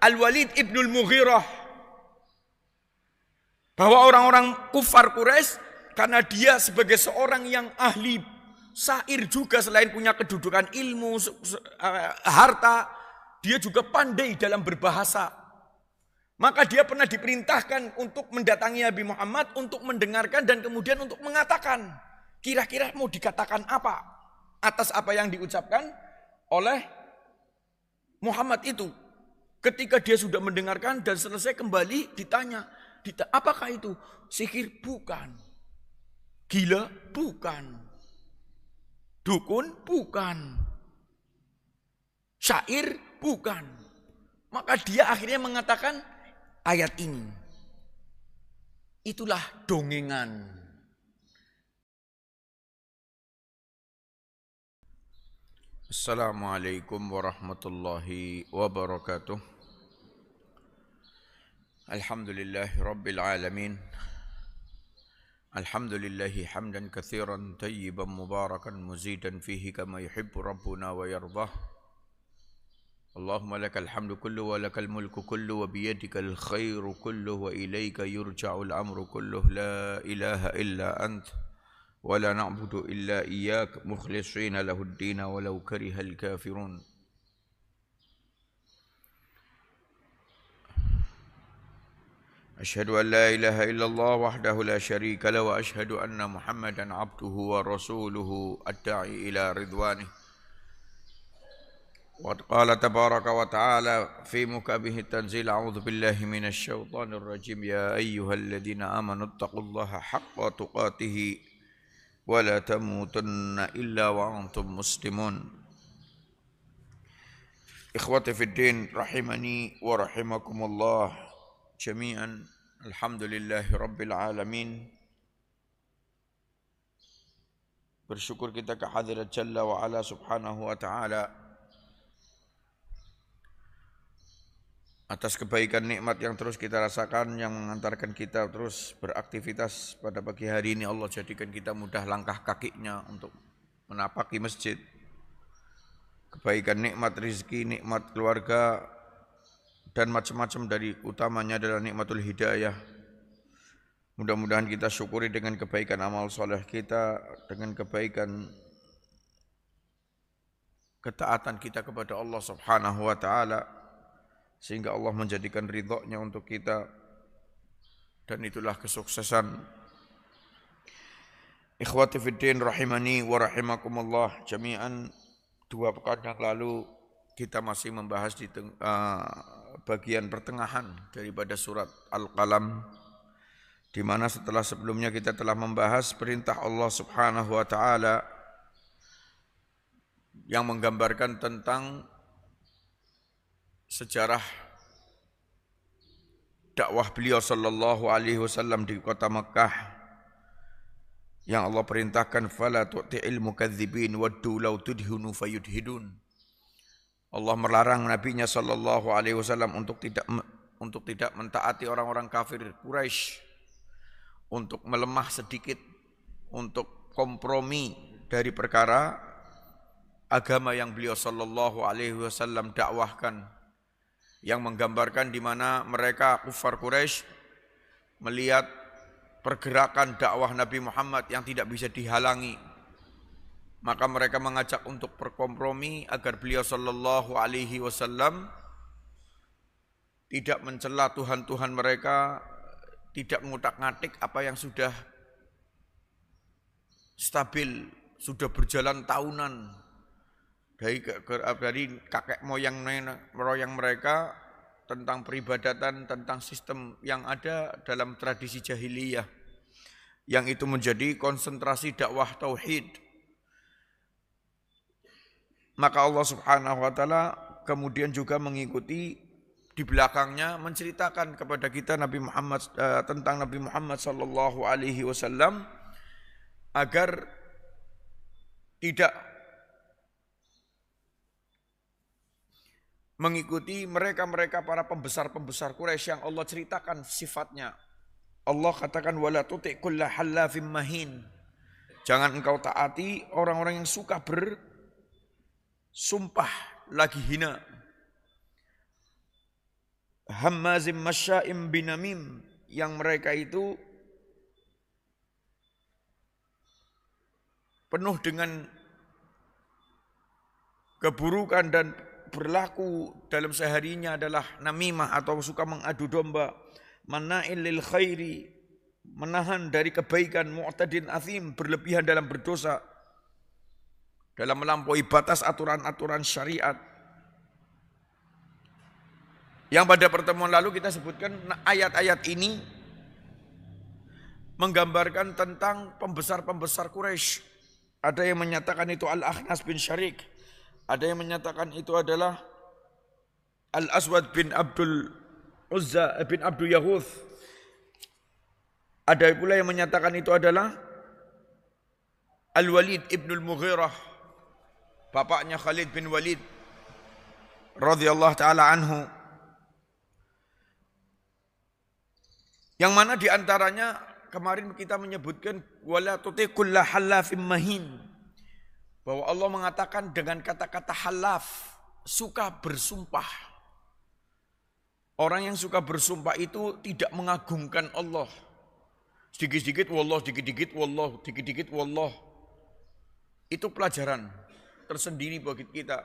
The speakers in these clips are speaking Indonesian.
Al-Walid ibnul Mughirah. Bahwa orang-orang kufar Quraisy, karena dia sebagai seorang yang ahli syair juga, selain punya kedudukan ilmu, harta, dia juga pandai dalam berbahasa. Maka dia pernah diperintahkan untuk mendatangi Nabi Muhammad, untuk mendengarkan dan kemudian untuk mengatakan, kira-kira mau dikatakan apa atas apa yang diucapkan oleh Muhammad itu. Ketika dia sudah mendengarkan dan selesai, kembali ditanya, apakah itu? Sihir? Bukan. Gila? Bukan. Dukun? Bukan. Syair? Bukan. Maka dia akhirnya mengatakan ayat ini. Itulah dongengan. Assalamualaikum warahmatullahi wabarakatuh. Alhamdulillahi rabbil alamin. Alhamdulillahi hamdan katsiran tayyiban mubarakan muzidan fihi kama yuhibbu rabbuna wa yardah. Allahumma lakal hamdu kullu wa lakal mulku kullu wa biyadikal khairu kullu wa ilayka yurja'ul amru kullu la ilaha illa ant wa la na'budu illa iyyak mukhlishina lahud dina walau karihal kafirun. أشهد أن لا إله إلا الله وحده لا شريك له وأشهد أن محمدا عبده ورسوله الداعي إلى رضوانه. وقال تبارك وتعالى في محكمه التنزيل أعوذ بالله من الشيطان الرجيم يا أيها الذين آمنوا اتقوا الله حق تقاته ولا تموتن إلا وأنتم مسلمون. إخوتي في الدين رحمني ورحمكم الله jami'an. Alhamdulillahi rabbil alamin. Bersyukur kita kehadirat Jalla wa Ala subhanahu wa ta'ala atas kebaikan nikmat yang terus kita rasakan, yang mengantarkan kita terus beraktivitas pada pagi hari ini. Allah jadikan kita mudah langkah kakinya untuk menapaki masjid. Kebaikan nikmat rezeki, nikmat keluarga, dan macam-macam dari utamanya adalah nikmatul hidayah. Mudah-mudahan kita syukuri dengan kebaikan amal soleh kita, dengan kebaikan ketaatan kita kepada Allah subhanahu wa ta'ala, sehingga Allah menjadikan ridhonya untuk kita, dan itulah kesuksesan. Ikhwati fiddin rahimani wa rahimakumullah jami'an. 2 pekan yang lalu kita masih membahas di bagian pertengahan daripada surat Al-Qalam, di mana setelah sebelumnya kita telah membahas perintah Allah Subhanahu wa taala yang menggambarkan tentang sejarah dakwah beliau sallallahu alaihi wasallam di kota Makkah, yang Allah perintahkan fala tu'ti'il mukadzibin waddu law tudhinu fayudhidun. Allah melarang nabinya sallallahu alaihi wasallam untuk tidak mentaati orang-orang kafir Quraisy, untuk melemah sedikit, untuk kompromi dari perkara agama yang beliau sallallahu alaihi wasallam dakwahkan, yang menggambarkan di mana mereka kufar Quraisy melihat pergerakan dakwah Nabi Muhammad yang tidak bisa dihalangi. Maka mereka mengajak untuk berkompromi agar beliau sallallahu alaihi wasallam tidak mencela Tuhan-Tuhan mereka, tidak mengutak-ngatik apa yang sudah stabil, sudah berjalan tahunan dari kakek moyang mereka, tentang peribadatan, tentang sistem yang ada dalam tradisi jahiliyah, yang itu menjadi konsentrasi dakwah tauhid. Maka Allah subhanahu wa ta'ala kemudian juga mengikuti di belakangnya, menceritakan kepada kita tentang Nabi Muhammad sallallahu alaihi wasallam agar tidak mengikuti mereka para pembesar Quraisy yang Allah ceritakan sifatnya. Allah katakan wala tuti' kulla hallafim mahin. Jangan engkau taati orang-orang yang suka bersumpah lagi hina. hammazim masya'im binamim, yang mereka itu penuh dengan keburukan dan berlaku dalam seharinya adalah namimah atau suka mengadu domba, mana'il lil khairi, menahan dari kebaikan, mu'tadin azim, berlebihan dalam berdosa, dalam melampaui batas aturan-aturan syariat. Yang pada pertemuan lalu kita sebutkan ayat-ayat ini menggambarkan tentang pembesar-pembesar Quraisy. Ada yang menyatakan itu Al-Akhnas bin Syarik, ada yang menyatakan itu adalah Al-Aswad bin Abdul Uzza bin Abdul Yahuth. Ada pula yang menyatakan itu adalah Al-Walid ibnul Mughirah, bapaknya Khalid bin Walid radhiyallahu taala anhu. Yang mana diantaranya kemarin kita menyebutkan wala tuti kulla halafim mahin, bahwa Allah mengatakan dengan kata-kata halaf, suka bersumpah. Orang yang suka bersumpah itu tidak mengagungkan Allah. Sedikit-sedikit wallah, sedikit-sedikit wallah, sedikit-sedikit wallah. Itu pelajaran tersendiri bagi kita.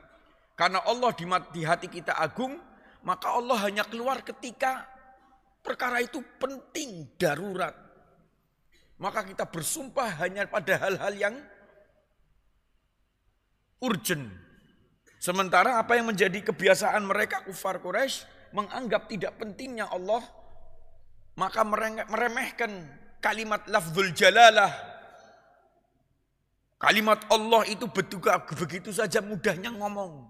Karena Allah di hati kita agung, maka Allah hanya keluar ketika perkara itu penting, darurat. Maka kita bersumpah hanya pada hal-hal yang urgent. Sementara apa yang menjadi kebiasaan mereka kufar Quraisy menganggap tidak pentingnya Allah, maka meremehkan kalimat lafzul jalalah. Kalimat Allah itu begitu saja mudahnya ngomong.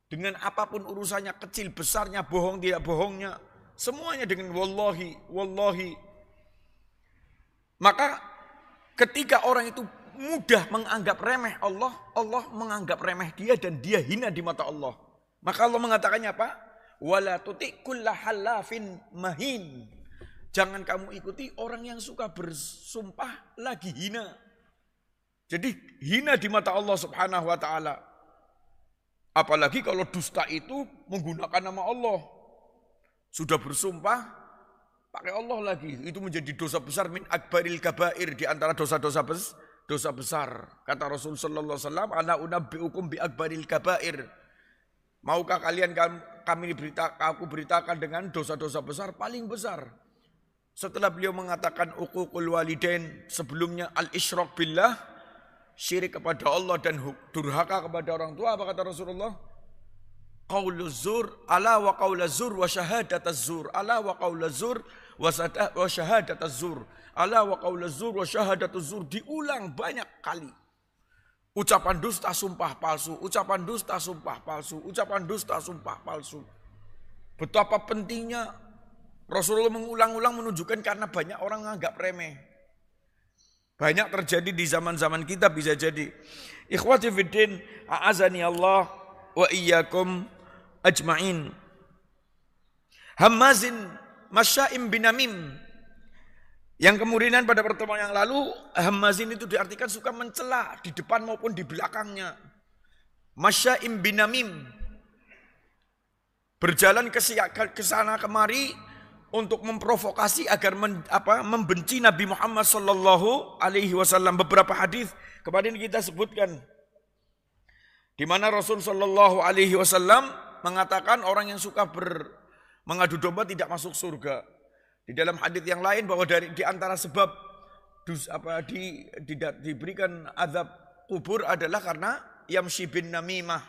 Dengan apapun urusannya, kecil besarnya, bohong tidak bohongnya, semuanya dengan wallahi, wallahi. Maka ketika orang itu mudah menganggap remeh Allah, Allah menganggap remeh dia dan dia hina di mata Allah. Maka Allah mengatakannya apa? Wala tuti kulla halafin mahin. Jangan kamu ikuti orang yang suka bersumpah lagi hina. Jadi hina di mata Allah Subhanahu wa taala. Apalagi kalau dusta itu menggunakan nama Allah. Sudah bersumpah pakai Allah lagi, itu menjadi dosa besar, min akbaril kabair, di antara dosa-dosa besar. Kata Rasul sallallahu alaihi wasallam, ana unabbiukum bi akbaril kabair. Maukah kalian aku beritakan dengan dosa-dosa besar paling besar? Setelah beliau mengatakan uququl walidain, sebelumnya al-isyrak billah, syirik kepada Allah dan durhaka kepada orang tua, apa kata Rasulullah? Qauluz zur ala wa qaulaz zur wa syahadataz zur ala wa qaulaz zur wa syahadataz zur ala wa qaulaz zur wa syahadatuz zur, diulang banyak kali. Ucapan dusta, sumpah palsu, ucapan dusta, sumpah palsu, ucapan dusta, sumpah palsu. Betapa pentingnya Rasulullah mengulang-ulang, menunjukkan karena banyak orang menganggap remeh. Banyak terjadi di zaman-zaman kita bisa jadi. Ikhwati fiddin, a'azani Allah wa iyyakum ajma'in. Hammazin masya'im binamim. Yang kemudian pada pertemuan yang lalu, hammazin itu diartikan suka mencela di depan maupun di belakangnya. Masya'im binamim. Berjalan ke sana kemari untuk memprovokasi agar membenci Nabi Muhammad sallallahu alaihi wasallam. Beberapa hadis kemarin kita sebutkan di mana Rasul sallallahu alaihi wasallam mengatakan orang yang suka mengadu domba tidak masuk surga. Di dalam hadis yang lain bahwa di antara sebab diberikan azab kubur adalah karena yamshi bin namimah,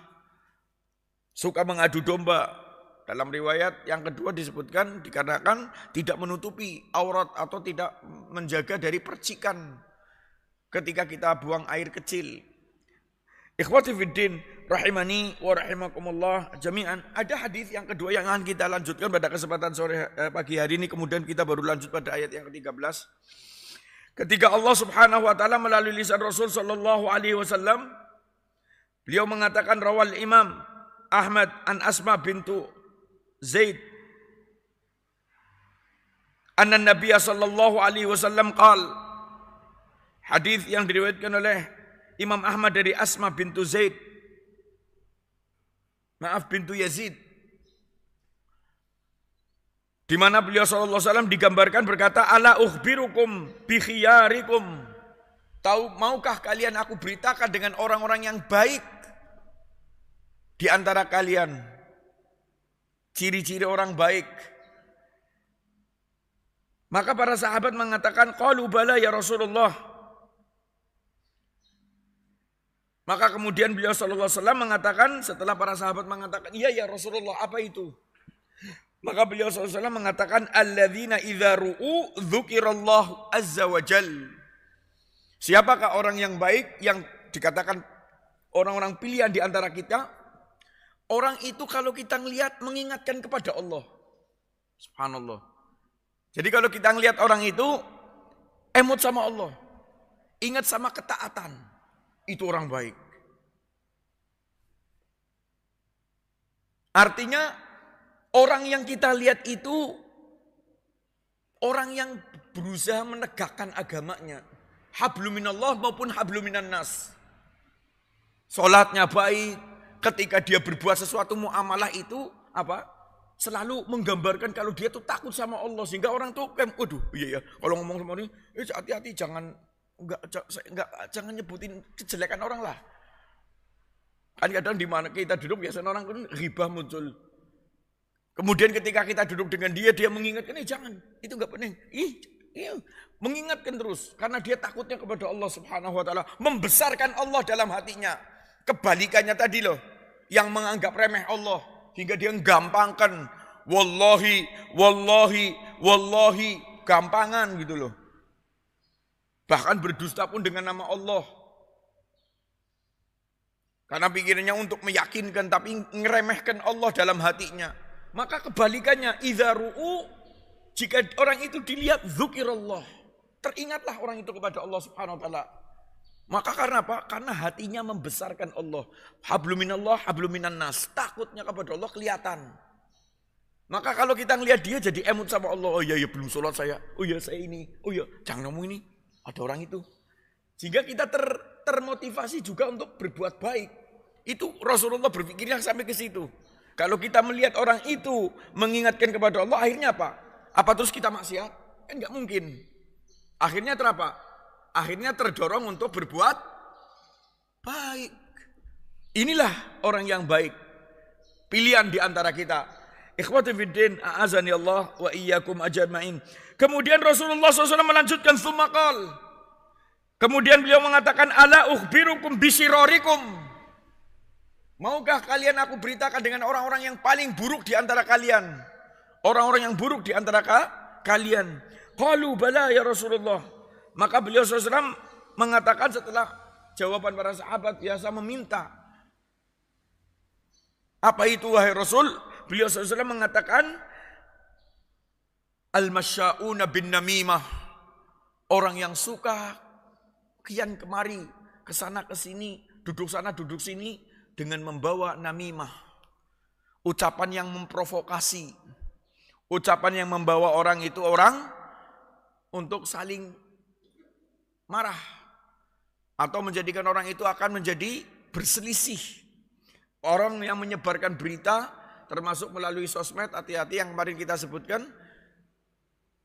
suka mengadu domba. Dalam riwayat yang kedua disebutkan dikarenakan tidak menutupi aurat atau tidak menjaga dari percikan ketika kita buang air kecil. Ikhwati fiddin rahimani wa rahimakumullah jami'an. Ada hadis yang kedua yang akan kita lanjutkan pada kesempatan pagi hari ini, kemudian kita baru lanjut pada ayat yang ke-13. Ketika Allah Subhanahu wa taala melalui lisan Rasul sallallahu alaihi wasallam, beliau mengatakan rawal Imam Ahmad an Asma bintu Zaid anna Nabi sallallahu alaihi wasallam qala, hadis yang diriwayatkan oleh Imam Ahmad dari Asma bintu Zaid, bintu Yazid. Di mana beliau sallallahu alaihi wasallam digambarkan berkata, "Ala ukhbirukum bi khiyarikum." Maukah kalian aku beritakan dengan orang-orang yang baik di antara kalian? Ciri-ciri orang baik. Maka para sahabat mengatakan, "Qalu bala ya Rasulullah." Maka kemudian beliau sallallahu alaihi wasallam mengatakan, setelah para sahabat mengatakan, "Iya ya Rasulullah, apa itu?" Maka beliau sallallahu alaihi wasallam mengatakan, "Alladzina idza ru'u dzukirallahu azza wa jal." Siapakah orang yang baik yang dikatakan orang-orang pilihan di antara kita? Orang itu kalau kita ngelihat mengingatkan kepada Allah. Subhanallah. Jadi kalau kita ngelihat orang itu emot sama Allah. Ingat sama ketaatan. Itu orang baik. Artinya orang yang kita lihat itu orang yang berusaha menegakkan agamanya. Habluminallah maupun habluminan nas. Salatnya baik, ketika dia berbuat sesuatu muamalah itu apa? Selalu menggambarkan kalau dia tuh takut sama Allah sehingga orang tuh waduh, iya ya, kalau ngomong sama orang, hati-hati jangan nyebutin kejelekan orang lah. Kan kadang di mana kita duduk biasanya orang kan ghibah muncul. Kemudian ketika kita duduk dengan dia mengingatkan, jangan, itu enggak penting. Mengingatkan terus karena dia takutnya kepada Allah Subhanahu wa taala, membesarkan Allah dalam hatinya. Kebalikannya tadi loh, yang menganggap remeh Allah hingga dia gampangkan wallahi gampangan gitu loh. Bahkan berdusta pun dengan nama Allah. Karena pikirannya untuk meyakinkan tapi ngeremehkan Allah dalam hatinya. Maka kebalikannya, idza ru'u, jika orang itu dilihat dzukirallah, teringatlah orang itu kepada Allah Subhanahu wa taala. Maka karena apa? Karena hatinya membesarkan Allah. Habluminallah, habluminan nas. Takutnya kepada Allah kelihatan. Maka kalau kita ngelihat dia jadi emot sama Allah. Oh iya belum sholat saya. Oh iya saya ini. Oh iya jangan ngomong ini. Ada orang itu. Sehingga kita termotivasi juga untuk berbuat baik. Itu Rasulullah berpikirnya sampai ke situ. Kalau kita melihat orang itu mengingatkan kepada Allah, akhirnya apa? Apa terus kita maksiat? Kan nggak mungkin. Akhirnya terapa? Akhirnya terdorong untuk berbuat baik. Inilah orang yang baik. Pilihan di antara kita. Ikhwati fiddin, a'azani Allah wa iyyakum ajma'in. Kemudian Rasulullah SAW melanjutkan tsumaqal. Kemudian beliau mengatakan, ala ukhbirukum bisyirarikum. Maukah kalian aku beritakan dengan orang-orang yang paling buruk di antara kalian? Orang-orang yang buruk di antara kalian. Qalu bala ya Rasulullah. Maka beliau SAW mengatakan setelah jawaban para sahabat biasa meminta. Apa itu wahai Rasul? Beliau SAW mengatakan, al-masya'una bin namimah. Orang yang suka kian kemari, kesana kesini, duduk sana duduk sini dengan membawa namimah. Ucapan yang memprovokasi. Ucapan yang membawa orang itu untuk saling marah. Atau menjadikan orang itu akan menjadi berselisih. Orang yang menyebarkan berita termasuk melalui sosmed, hati-hati yang kemarin kita sebutkan.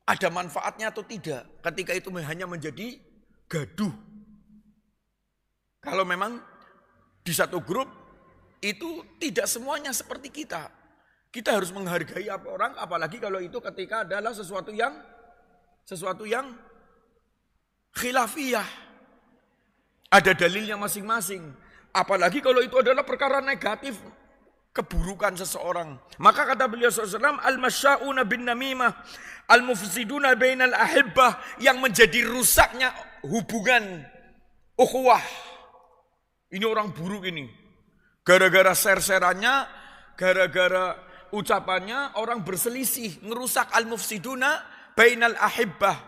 Ada manfaatnya atau tidak ketika itu hanya menjadi gaduh. Kalau memang di satu grup itu tidak semuanya seperti kita. Kita harus menghargai orang, apalagi kalau itu ketika adalah sesuatu yang khilafiyah. Ada dalilnya masing-masing. Apalagi kalau itu adalah perkara negatif, keburukan seseorang. Maka kata beliau SAW, al-masya'una bin namimah, al-mufsiduna bainal ahibbah, yang menjadi rusaknya hubungan ukhuwah. Ini orang buruk ini. Gara-gara share-sharannya, gara-gara ucapannya, orang berselisih, ngerusak al-mufsiduna bainal ahibbah.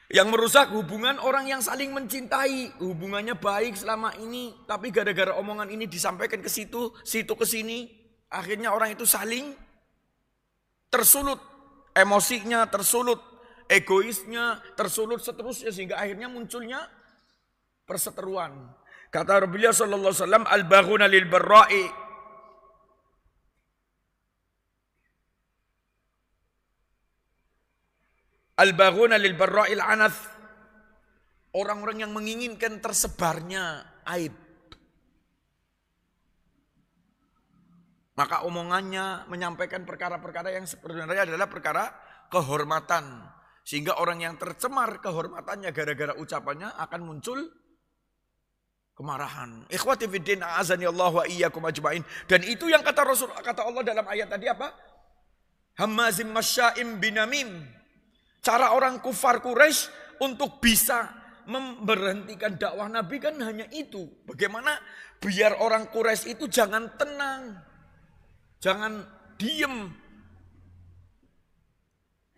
Yang merusak hubungan orang yang saling mencintai. Hubungannya baik selama ini, tapi gara-gara omongan ini disampaikan ke situ ke sini, akhirnya orang itu saling tersulut emosinya, tersulut egoisnya, tersulut seterusnya, sehingga akhirnya munculnya perseteruan. Kata Rasulullah sallallahu alaihi wasallam, al-baghuna lil barra'i. Al-baghuna lil barra'il anath. Orang-orang yang menginginkan tersebarnya aib. Maka omongannya menyampaikan perkara-perkara yang sebenarnya adalah perkara kehormatan. Sehingga orang yang tercemar kehormatannya gara-gara ucapannya akan muncul kemarahan. Ikhwati fiddin a'azani Allah wa iyyakum ajmain. Dan itu yang kata Allah dalam ayat tadi apa? Hammazim masya'im binamim. Cara orang kufar Quraisy untuk bisa memberhentikan dakwah Nabi kan hanya itu. Bagaimana biar orang Quraisy itu jangan tenang. Jangan diem.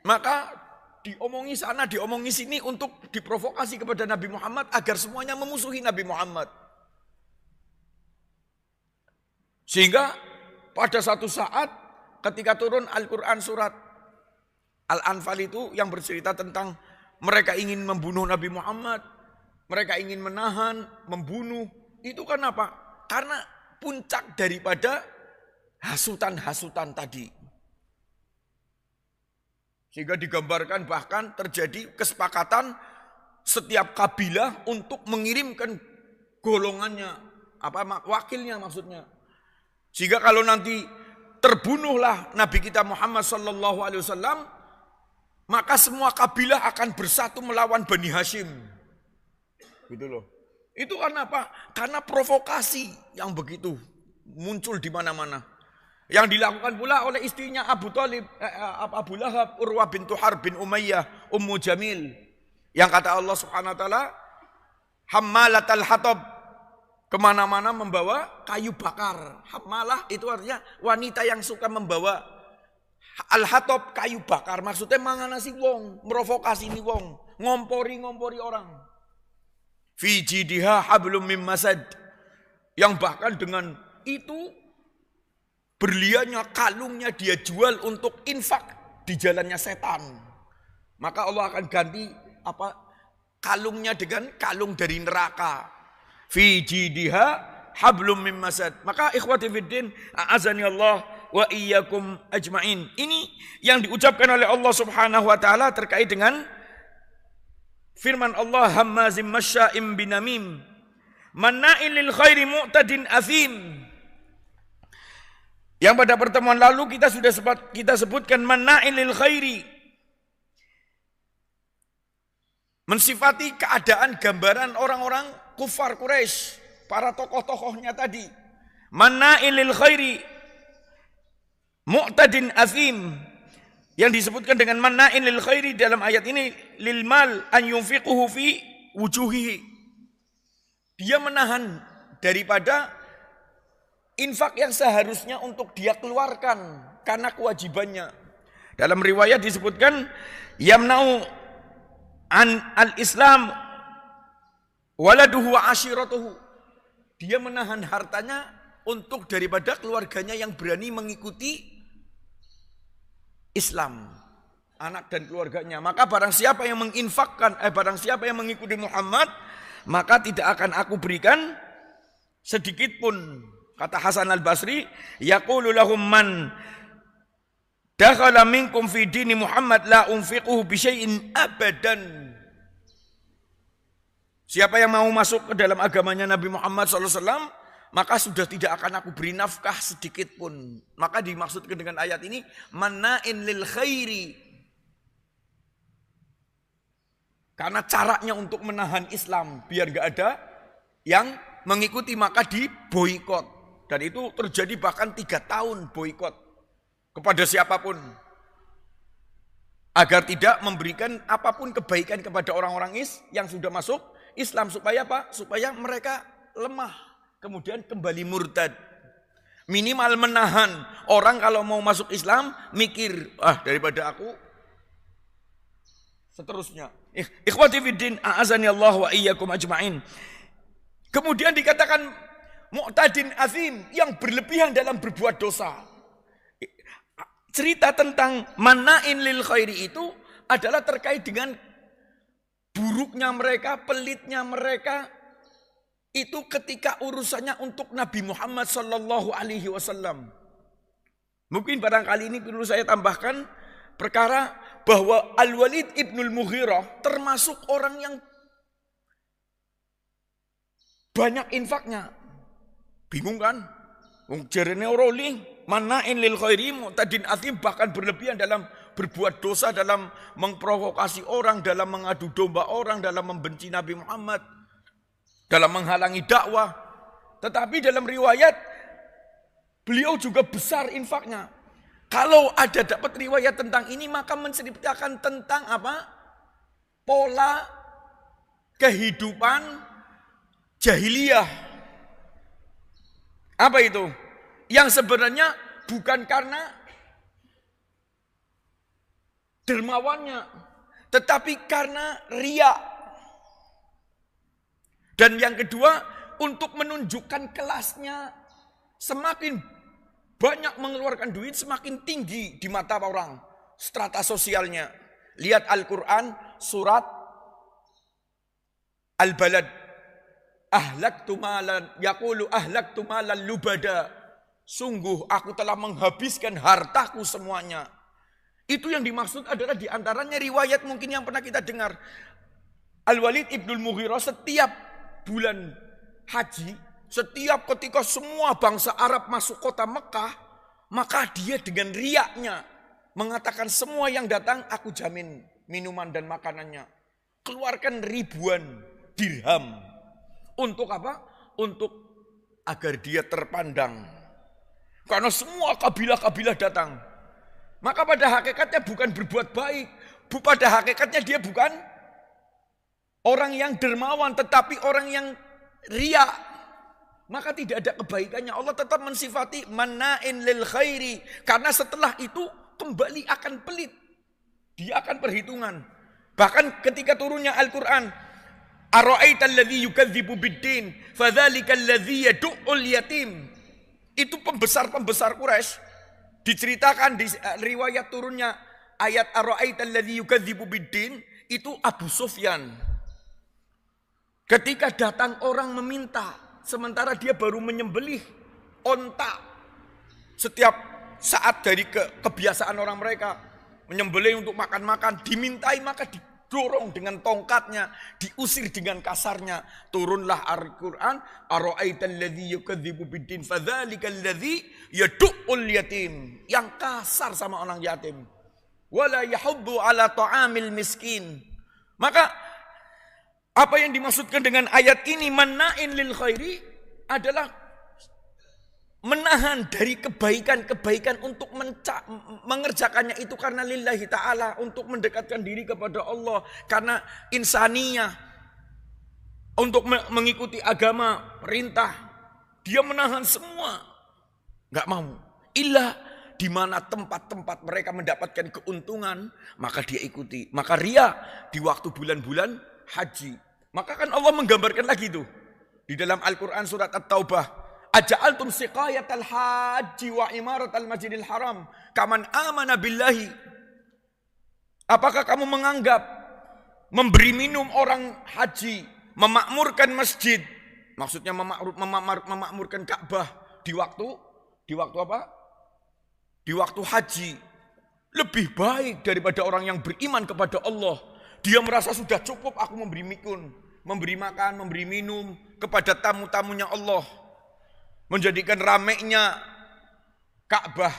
Maka diomongi sana, diomongi sini untuk diprovokasi kepada Nabi Muhammad agar semuanya memusuhi Nabi Muhammad. Sehingga pada satu saat ketika turun Al-Quran surat Al-Anfal itu yang bercerita tentang mereka ingin membunuh Nabi Muhammad, mereka ingin menahan, membunuh. Itu kan apa? Karena puncak daripada hasutan-hasutan tadi. Sehingga digambarkan bahkan terjadi kesepakatan setiap kabilah untuk mengirimkan golongannya, wakilnya maksudnya. Sehingga kalau nanti terbunuhlah Nabi kita Muhammad sallallahu alaihi wasallam, maka semua kabilah akan bersatu melawan Bani Hashim. Gitu loh. Itu karena apa? Karena provokasi yang begitu muncul di mana-mana. Yang dilakukan pula oleh istrinya Abu Talib, Abu Lahab, Urwah bintu Harb bin Umayyah, Ummu Jamil. Yang kata Allah Subhanahu wa taala, hammalatal hatab, kemana-mana membawa kayu bakar. Hammalah itu artinya wanita yang suka membawa al-hatab, kayu bakar. Maksudnya manganasi wong, merovokasi ni wong, ngompori orang. Fi jidiha hablum mim masad, yang bahkan dengan itu berliannya, kalungnya dia jual untuk infak di jalannya setan. Maka Allah akan ganti kalungnya dengan kalung dari neraka. Fi jidiha hablum mim masad. Maka ikhwati fiddin a'azani Allah wa iyyakum ajmain. Ini yang diucapkan oleh Allah Subhanahu wa taala terkait dengan firman Allah, hammazim masya'im binamim, manna'il lil khairi mu'tadin athim. Yang pada pertemuan lalu kita sebutkan manna'il lil khairi, mensifati keadaan gambaran orang-orang kufar Quraisy, para tokoh-tokohnya tadi. Manna'il lil khairi mu'tadin athim, yang disebutkan dengan manna'il lil khairi dalam ayat ini, lil mal an yunfiquhu fi wujuhihi. Dia menahan daripada infak yang seharusnya untuk dia keluarkan karena kewajibannya. Dalam riwayat disebutkan yamna'u an al-islam waladuhu wa ashiratuhu. Dia menahan hartanya untuk daripada keluarganya yang berani mengikuti Islam, anak dan keluarganya. Maka barang siapa yang menginfakkan, barang siapa yang mengikuti Muhammad, maka tidak akan aku berikan sedikit pun. Kata Hasan al-Basri, yaqulu lahum man dakhala minkum fi dini Muhammad la unfiquhu bi syai'in abadan. Siapa yang mau masuk ke dalam agamanya Nabi Muhammad SAW, maka sudah tidak akan aku beri nafkah sedikit pun. Maka dimaksudkan dengan ayat ini, manna'in lil khairi. Karena caranya untuk menahan Islam, biar gak ada yang mengikuti, maka diboikot. Dan itu terjadi bahkan 3 tahun boikot kepada siapapun. Agar tidak memberikan apapun kebaikan kepada orang-orang yang sudah masuk Islam. Supaya apa? Supaya mereka lemah. Kemudian kembali murtad. Minimal menahan orang kalau mau masuk Islam, mikir, daripada aku seterusnya. Ikhwati fiddin a'azani Allah wa iyyakum ajmain. Kemudian dikatakan mu'tadin azim, yang berlebihan dalam berbuat dosa. Cerita tentang manna'in lil khairi itu adalah terkait dengan buruknya mereka, pelitnya mereka itu ketika urusannya untuk Nabi Muhammad sallallahu alaihi wasallam. Mungkin barangkali ini perlu saya tambahkan perkara bahwa Al-Walid ibnul Mughirah termasuk orang yang banyak infaknya. Bingung kan? Jarene rolling, manain lil khairi mu'tadin atim, bahkan berlebihan dalam berbuat dosa, dalam memprovokasi orang, dalam mengadu domba orang, dalam membenci Nabi Muhammad, dalam menghalangi dakwah. Tetapi dalam riwayat beliau juga besar infaknya. Kalau ada dapat riwayat tentang ini, maka menceritakan tentang apa? Pola kehidupan jahiliyah. Apa itu? Yang sebenarnya bukan karena dermawannya, tetapi karena riya. Dan yang kedua, untuk menunjukkan kelasnya, semakin banyak mengeluarkan duit, semakin tinggi di mata orang strata sosialnya. Lihat Al-Quran surat Al-Balad. Ahlaktu malan, yaqulu ahlaktu malan lubada. Sungguh aku telah menghabiskan hartaku semuanya. Itu yang dimaksud adalah diantaranya riwayat mungkin yang pernah kita dengar. Al-Walid ibnul Mughirah setiap bulan haji, setiap ketika semua bangsa Arab masuk kota Mekah, maka dia dengan riaknya mengatakan semua yang datang aku jamin minuman dan makanannya. Keluarkan ribuan dirham. Untuk apa? Untuk agar dia terpandang. Karena semua kabilah-kabilah datang. Maka pada hakikatnya bukan berbuat baik. Pada hakikatnya dia bukan orang yang dermawan, tetapi orang yang riya. Maka tidak ada kebaikannya. Allah tetap mensifati manna'in lil khairi. Karena setelah itu kembali akan pelit. Dia akan perhitungan. Bahkan ketika turunnya Al-Quran, ara'aita alladhi yukadzibu biddin fadzalika alladhi yad'ul yatim. Itu pembesar-pembesar Quraisy diceritakan di riwayat turunnya ayat ara'aita alladhi yukadzibu biddin itu Abu Sufyan. Ketika datang orang meminta sementara dia baru menyembelih onta. Setiap saat dari kebiasaan orang mereka menyembelih untuk makan-makan, dimintai maka dorong dengan tongkatnya, diusir dengan kasarnya. Turunlah Al-Quran, ara'aital ladzi yukadzibu biddin fadzalikal ladzi yad'ul yatim, yang kasar sama orang yatim. Wala yahuddu ala ta'amil miskin. Maka apa yang dimaksudkan dengan ayat ini manna'in lil khairi adalah menahan dari kebaikan-kebaikan untuk mengerjakannya itu karena lillahi ta'ala, untuk mendekatkan diri kepada Allah, karena insaniyah, untuk mengikuti agama, perintah. Dia menahan semua, gak mau. Illa di mana tempat-tempat mereka mendapatkan keuntungan, maka dia ikuti. Maka riya di waktu bulan-bulan haji. Maka kan Allah menggambarkan lagi tuh di dalam Al-Quran surat At-Taubah. Aja'altum siqayatal haji wa imaratal masjidil haram kaman amana billahi. Apakah kamu menganggap memberi minum orang haji, memakmurkan masjid, maksudnya memakmurkan Ka'bah di waktu apa? Di waktu haji lebih baik daripada orang yang beriman kepada Allah. Dia merasa sudah cukup aku memberi mikun, memberi makan, memberi minum kepada tamu-tamunya Allah. Menjadikan ramainya Ka'bah.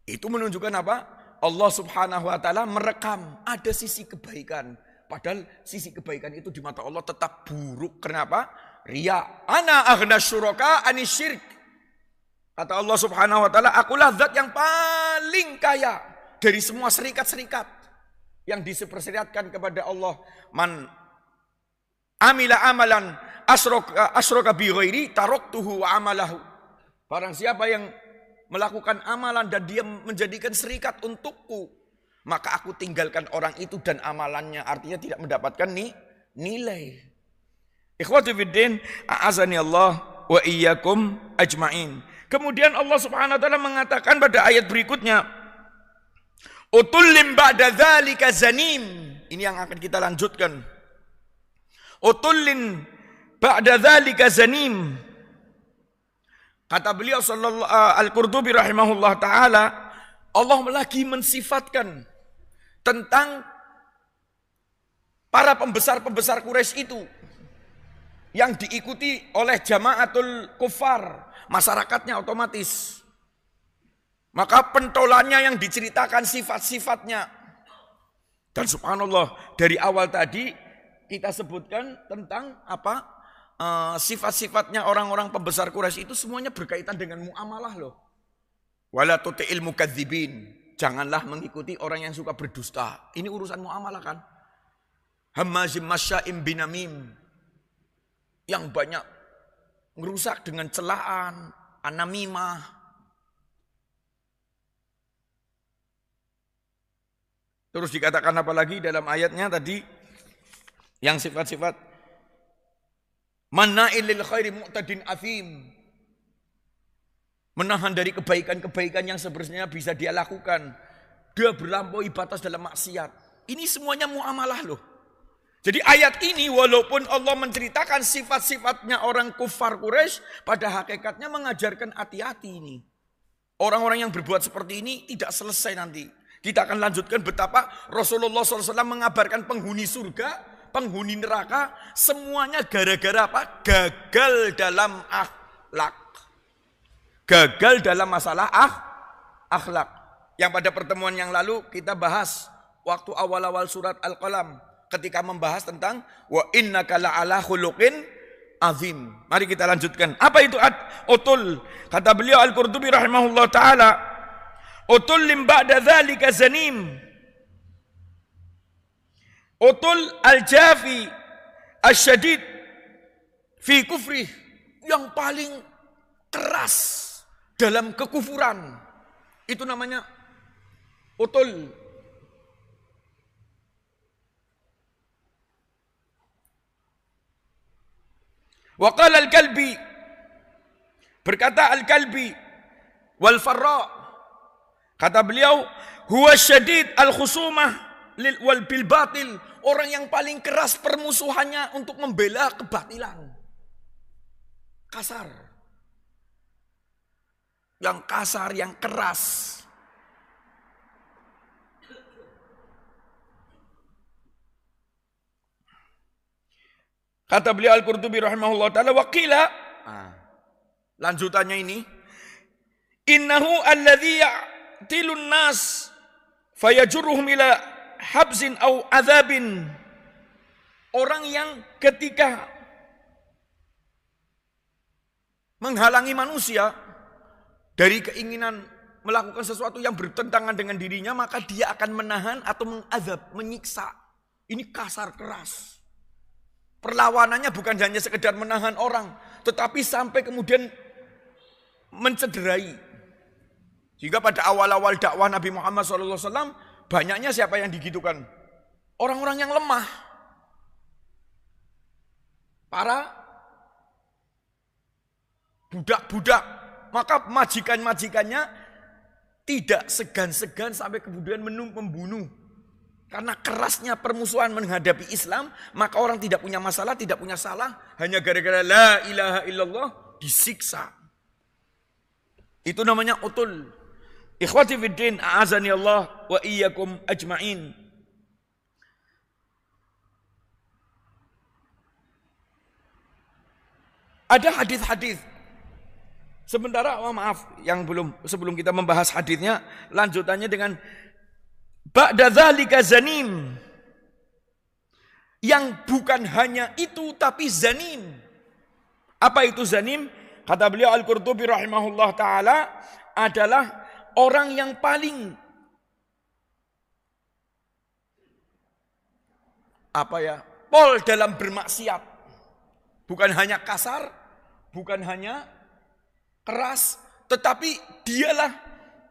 Itu menunjukkan apa? Allah subhanahu wa ta'ala merekam ada sisi kebaikan. Padahal sisi kebaikan itu di mata Allah tetap buruk. Kenapa? Riya. Ana aghna syuraka anisyirk. Kata Allah subhanahu wa ta'ala, akulah zat yang paling kaya dari semua serikat-serikat yang disepersyariatkan kepada Allah. Man amila amalan asyraka bi ghairi taraktuhu wa amalahu. Barang siapa yang melakukan amalan dan dia menjadikan serikat untukku, maka aku tinggalkan orang itu dan amalannya. Artinya tidak mendapatkan nilai. Ikhwati fiddin, a'azani Allah wa iyyakum ajmain. Kemudian Allah Subhanahu wa taala mengatakan pada ayat berikutnya, utullim ba'da dzalika zanim. Ini yang akan kita lanjutkan. Utullin ba'da dzalika zanim. Kata beliau Al-Qurtubi rahimahullah taala, Allah lagi mensifatkan tentang para pembesar-pembesar Quraisy itu yang diikuti oleh jamaatul kufar, masyarakatnya otomatis. Maka pentolannya yang diceritakan sifat-sifatnya. Dan subhanallah, dari awal tadi kita sebutkan tentang apa? Sifat-sifatnya orang-orang pembesar Quraisy itu semuanya berkaitan dengan muamalah loh. Wala tuti'il mukadzibin. Janganlah mengikuti orang yang suka berdusta. Ini urusan muamalah kan. Hammazim masya'im binamim. Yang banyak merusak dengan celaan, anamimah. Terus dikatakan apa lagi dalam ayatnya tadi? Yang sifat-sifat manna'il lil khairi mu'tadin athim. Menahan dari kebaikan-kebaikan yang sebenarnya bisa dia lakukan. Dia berlampaui batas dalam maksiat. Ini semuanya muamalah loh. Jadi ayat ini walaupun Allah menceritakan sifat-sifatnya orang kufar Quraisy, pada hakikatnya mengajarkan hati-hati ini. Orang-orang yang berbuat seperti ini tidak selesai nanti. Kita akan lanjutkan betapa Rasulullah SAW mengabarkan penghuni surga, penghuni neraka, semuanya gara-gara apa? Gagal dalam akhlak. Gagal dalam masalah akhlak. Yang pada pertemuan yang lalu kita bahas waktu awal-awal surat Al-Qalam ketika membahas tentang wa innaka la'ala khuluqin azim. Mari kita lanjutkan. Apa itu utul? Kata beliau Al-Qurtubi rahimahullah taala, utul lim ba'da dzalika zanim. Utul al-jafi asyadid fi kufri, yang paling keras dalam kekufuran. Itu namanya utul. Wa qala al-Kalbi, berkata al-Kalbi wal Farra, kata beliau huwa syadid al-khusumah wal bil batil, orang yang paling keras permusuhannya untuk membela kebatilan. Kasar. Yang kasar, yang keras. Kata beliau Al-Qurtubi rahimahullah ta'ala, waqila, lanjutannya ini, innahu alladhi ya'tilun nas fayajurruhum ila habzin au azabin. Orang yang ketika menghalangi manusia dari keinginan melakukan sesuatu yang bertentangan dengan dirinya, maka dia akan menahan atau mengazab, menyiksa. Ini kasar, keras. Perlawanannya bukan hanya sekedar menahan orang, tetapi sampai kemudian mencederai. Jika pada awal-awal dakwah Nabi Muhammad SAW, banyaknya siapa yang digitukan? Orang-orang yang lemah. Para budak-budak. Maka majikan-majikannya tidak segan-segan sampai kemudian membunuh. Karena kerasnya permusuhan menghadapi Islam, maka orang tidak punya masalah, tidak punya salah, hanya gara-gara la ilaha illallah disiksa. Itu namanya utul. Ikhwati fiddin, a'azani Allah wa iyyakum ajma'in. Ada hadis-hadis. Sementara, maaf, yang sebelum kita membahas hadisnya, lanjutannya dengan ba'da dzalika zanim, yang bukan hanya itu tapi zanim. Apa itu zanim? Kata beliau Al-Qurtubi rahimahullah ta'ala, adalah orang yang paling pol dalam bermaksiat. Bukan hanya kasar, bukan hanya keras, tetapi dialah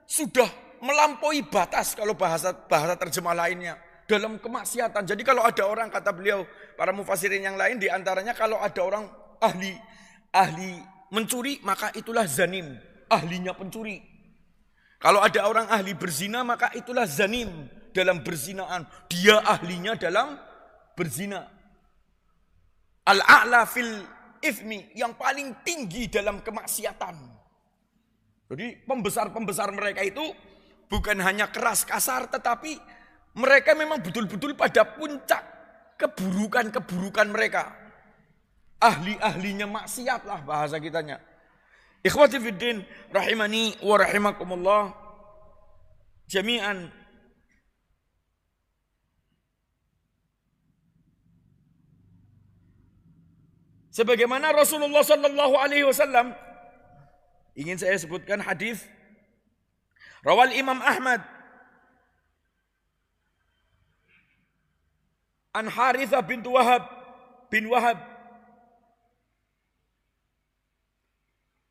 sudah melampaui batas, kalau bahasa terjemah lainnya, dalam kemaksiatan. Jadi kalau ada orang, kata beliau, para mufassirin yang lain diantaranya, kalau ada orang ahli mencuri, maka itulah zanim, ahlinya pencuri. Kalau ada orang ahli berzina, maka itulah zanim, dalam berzinaan. Dia ahlinya dalam berzina. Al-a'la fil ifmi, yang paling tinggi dalam kemaksiatan. Jadi pembesar-pembesar mereka itu bukan hanya keras kasar, tetapi mereka memang betul-betul pada puncak keburukan-keburukan mereka. Ahli-ahlinya maksiat lah bahasa kitanya. Ikhwati fiddin, rahimani wa rahimakumullah jami'an. Sebagaimana Rasulullah sallallahu alaihi wasallam, ingin saya sebutkan hadis rawal Imam Ahmad an Harithah bin Wahab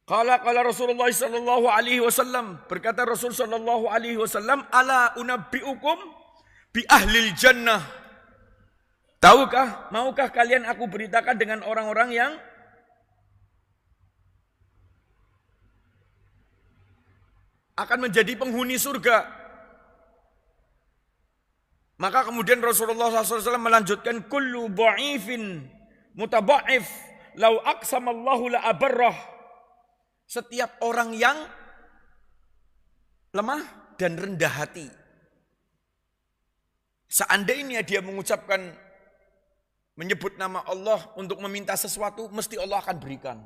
qala Rasulullah sallallahu alaihi wasallam, berkata Rasul sallallahu alaihi wasallam, ala unabbiukum bi ahlil jannah. Maukah kalian aku beritakan dengan orang-orang yang akan menjadi penghuni surga? Maka kemudian Rasulullah SAW melanjutkan, kullu dha'ifin mutaba'if lau aqsamallahu la abarrah. Setiap orang yang lemah dan rendah hati, seandainya dia mengucapkan, menyebut nama Allah untuk meminta sesuatu, mesti Allah akan berikan.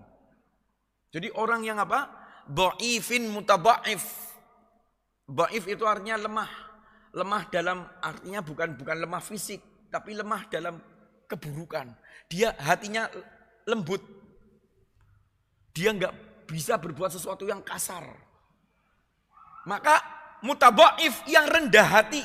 Jadi orang yang apa? Dha'ifin mutaba'if. Dha'if itu artinya lemah. Lemah dalam artinya bukan lemah fisik, tapi lemah dalam keburukan. Dia hatinya lembut. Dia enggak bisa berbuat sesuatu yang kasar. Maka mutaba'if yang rendah hati.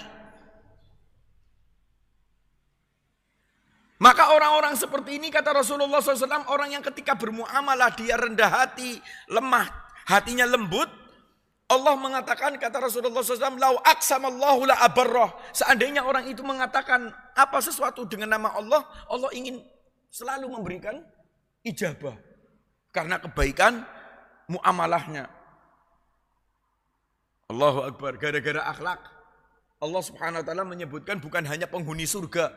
Maka orang-orang seperti ini, kata Rasulullah SAW, orang yang ketika bermuamalah dia rendah hati, lemah, hatinya lembut. Allah mengatakan, kata Rasulullah SAW, lau aqsamallahu la abarrah. Seandainya orang itu mengatakan apa sesuatu dengan nama Allah, Allah ingin selalu memberikan ijabah. Karena kebaikan muamalahnya. Allahu Akbar, gara-gara akhlak. Allah Subhanahu wa taala menyebutkan bukan hanya penghuni surga.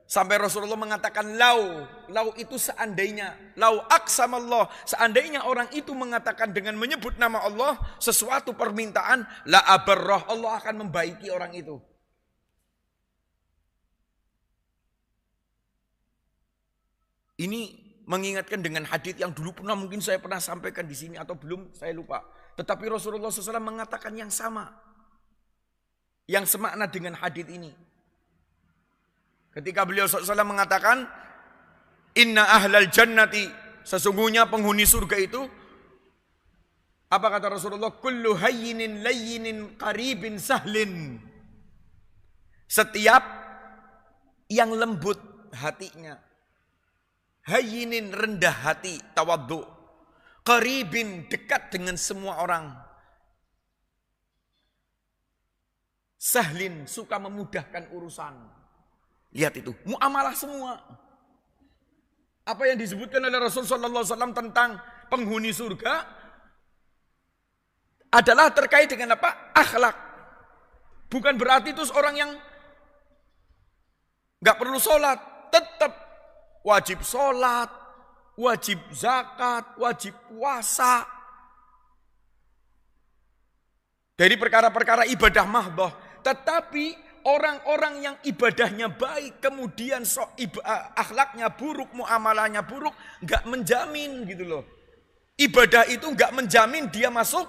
Sampai Rasulullah mengatakan lau itu seandainya, lau aqsamallah, seandainya orang itu mengatakan dengan menyebut nama Allah sesuatu permintaan, la abarrah, Allah akan membaiki orang itu. Ini mengingatkan dengan hadis yang dulu mungkin saya pernah sampaikan di sini atau belum, saya lupa. Tetapi Rasulullah SAW mengatakan yang sama, yang semakna dengan hadis ini. Ketika beliau SAW mengatakan, inna ahlal jannati, sesungguhnya penghuni surga itu, apa kata Rasulullah? Kullu hayyinin layyinin qaribin sahlin. Setiap yang lembut hatinya, hayyinin rendah hati, tawaddu, qaribin dekat dengan semua orang, sahlin suka memudahkan urusan. Lihat itu, muamalah semua. Apa yang disebutkan oleh Rasulullah SAW tentang penghuni surga adalah terkait dengan apa? Akhlak. Bukan berarti itu orang yang gak perlu sholat, tetap wajib sholat, wajib zakat, wajib puasa. Dari perkara-perkara ibadah mahdoh. Tetapi orang-orang yang ibadahnya baik, kemudian akhlaknya buruk, muamalahnya buruk, nggak menjamin gitu loh. Ibadah itu nggak menjamin dia masuk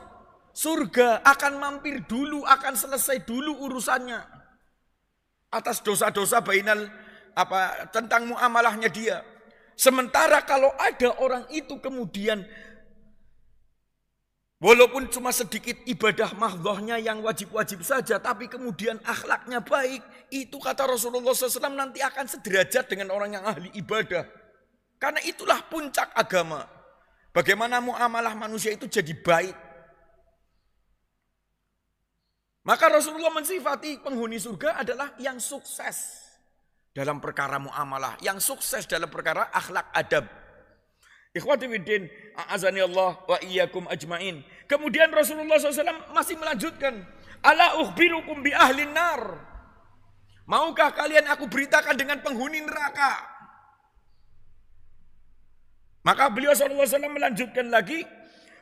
surga, akan mampir dulu, akan selesai dulu urusannya atas dosa-dosa tentang muamalahnya dia. Sementara kalau ada orang itu kemudian walaupun cuma sedikit ibadah mahdhahnya yang wajib-wajib saja, tapi kemudian akhlaknya baik, itu kata Rasulullah SAW nanti akan sederajat dengan orang yang ahli ibadah. Karena itulah puncak agama. Bagaimana muamalah manusia itu jadi baik. Maka Rasulullah mensifati penghuni surga adalah yang sukses dalam perkara muamalah, yang sukses dalam perkara akhlak adab. Ikhwati fiddin, a'azani Allah wa iyyakum ajmain. Kemudian Rasulullah SAW masih melanjutkan, ala ukhbirukum bi ahlin nar. Maukah kalian aku beritakan dengan penghuni neraka? Maka beliau SAW melanjutkan lagi,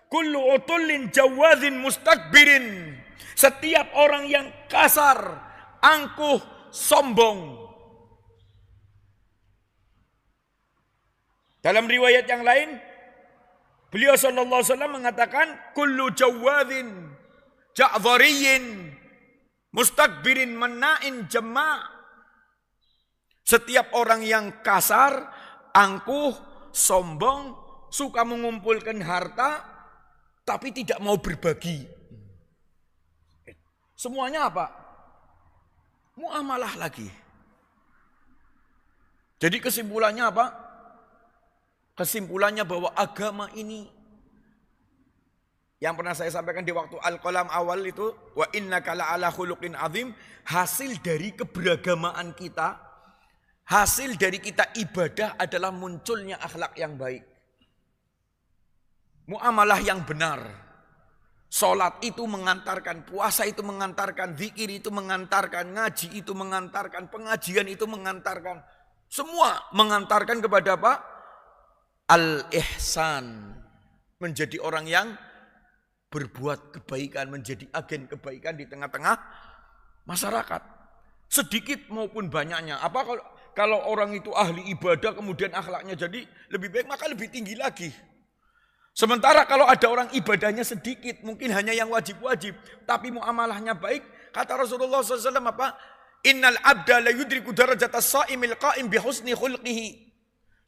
kullu utullin jawadzin mustakbirin Setiap orang yang kasar, angkuh, sombong. Dalam riwayat yang lain, beliau sallallahu alaihi wasallam mengatakan, kullu jawadhin ja'dhariyin mustakbirin manna'in jama'. Setiap orang yang kasar, angkuh, sombong, suka mengumpulkan harta, tapi tidak mau berbagi. Semuanya apa? Muamalah lagi. Jadi kesimpulannya apa? Kesimpulannya bahwa agama ini yang pernah saya sampaikan di waktu Al-Qalam awal itu, wa innaka la'ala khuluqin azim, hasil dari keberagamaan kita, hasil dari kita ibadah adalah munculnya akhlak yang baik. Muamalah yang benar. Salat itu mengantarkan, puasa itu mengantarkan, zikir itu mengantarkan, ngaji itu mengantarkan, pengajian itu mengantarkan. Semua mengantarkan kepada apa? Al-ihsan. Menjadi orang yang berbuat kebaikan, menjadi agen kebaikan di tengah-tengah masyarakat. Sedikit maupun banyaknya. Apa kalau orang itu ahli ibadah kemudian akhlaknya jadi lebih baik, maka lebih tinggi lagi. Sementara kalau ada orang ibadahnya sedikit, mungkin hanya yang wajib-wajib, tapi muamalahnya baik, kata Rasulullah SAW apa? Innal abda la yudriku darajatas sha'imil qa'im bihusni khulqihi.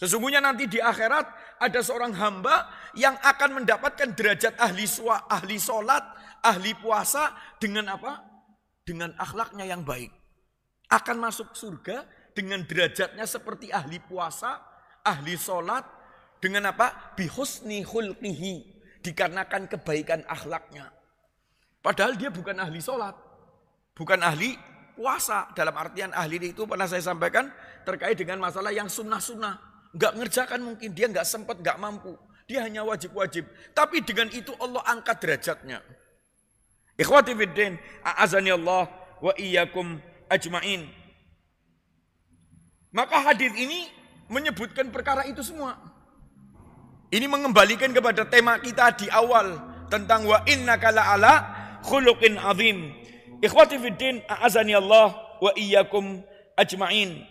Sesungguhnya nanti di akhirat ada seorang hamba yang akan mendapatkan derajat ahli sholat, ahli puasa dengan apa? Dengan akhlaknya yang baik. Akan masuk surga dengan derajatnya seperti ahli puasa, ahli sholat, dengan apa? Bihusni khulqihi. Dikarenakan kebaikan akhlaknya. Padahal dia bukan ahli sholat, bukan ahli puasa. Dalam artian ahli itu pernah saya sampaikan terkait dengan masalah yang sunnah-sunnah. Enggak ngerjakan mungkin, dia enggak sempat, enggak mampu. Dia hanya wajib-wajib. Tapi dengan itu Allah angkat derajatnya. Ikhwati fiddin, a'azani Allah wa iyyakum ajma'in. Maka hadis ini menyebutkan perkara itu semua. Ini mengembalikan kepada tema kita di awal tentang wa innaka la'ala khuluqin azim. Ikhwati fiddin, a'azani Allah wa iyyakum ajma'in.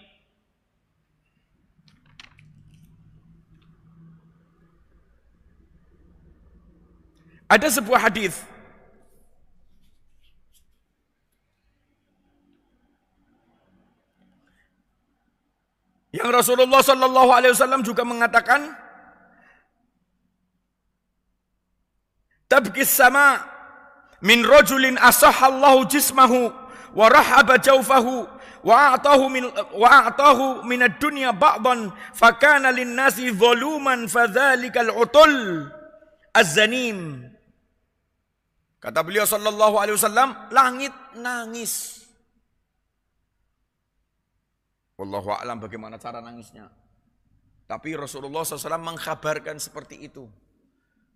Ada sebuah hadis yang Rasulullah sallallahu alaihi wasallam juga mengatakan, tabqis sama min rajulin asahallahu jismahu wa rahaba jawfahu wa a'tahu min ad-dunya ba'dan fa kana lin-nasi zaluman fadzalikal utul az-zanim. Kata beliau sallallahu alaihi wasallam, langit nangis. Wallahu a'lam bagaimana cara nangisnya. Tapi Rasulullah SAW mengkhabarkan seperti itu.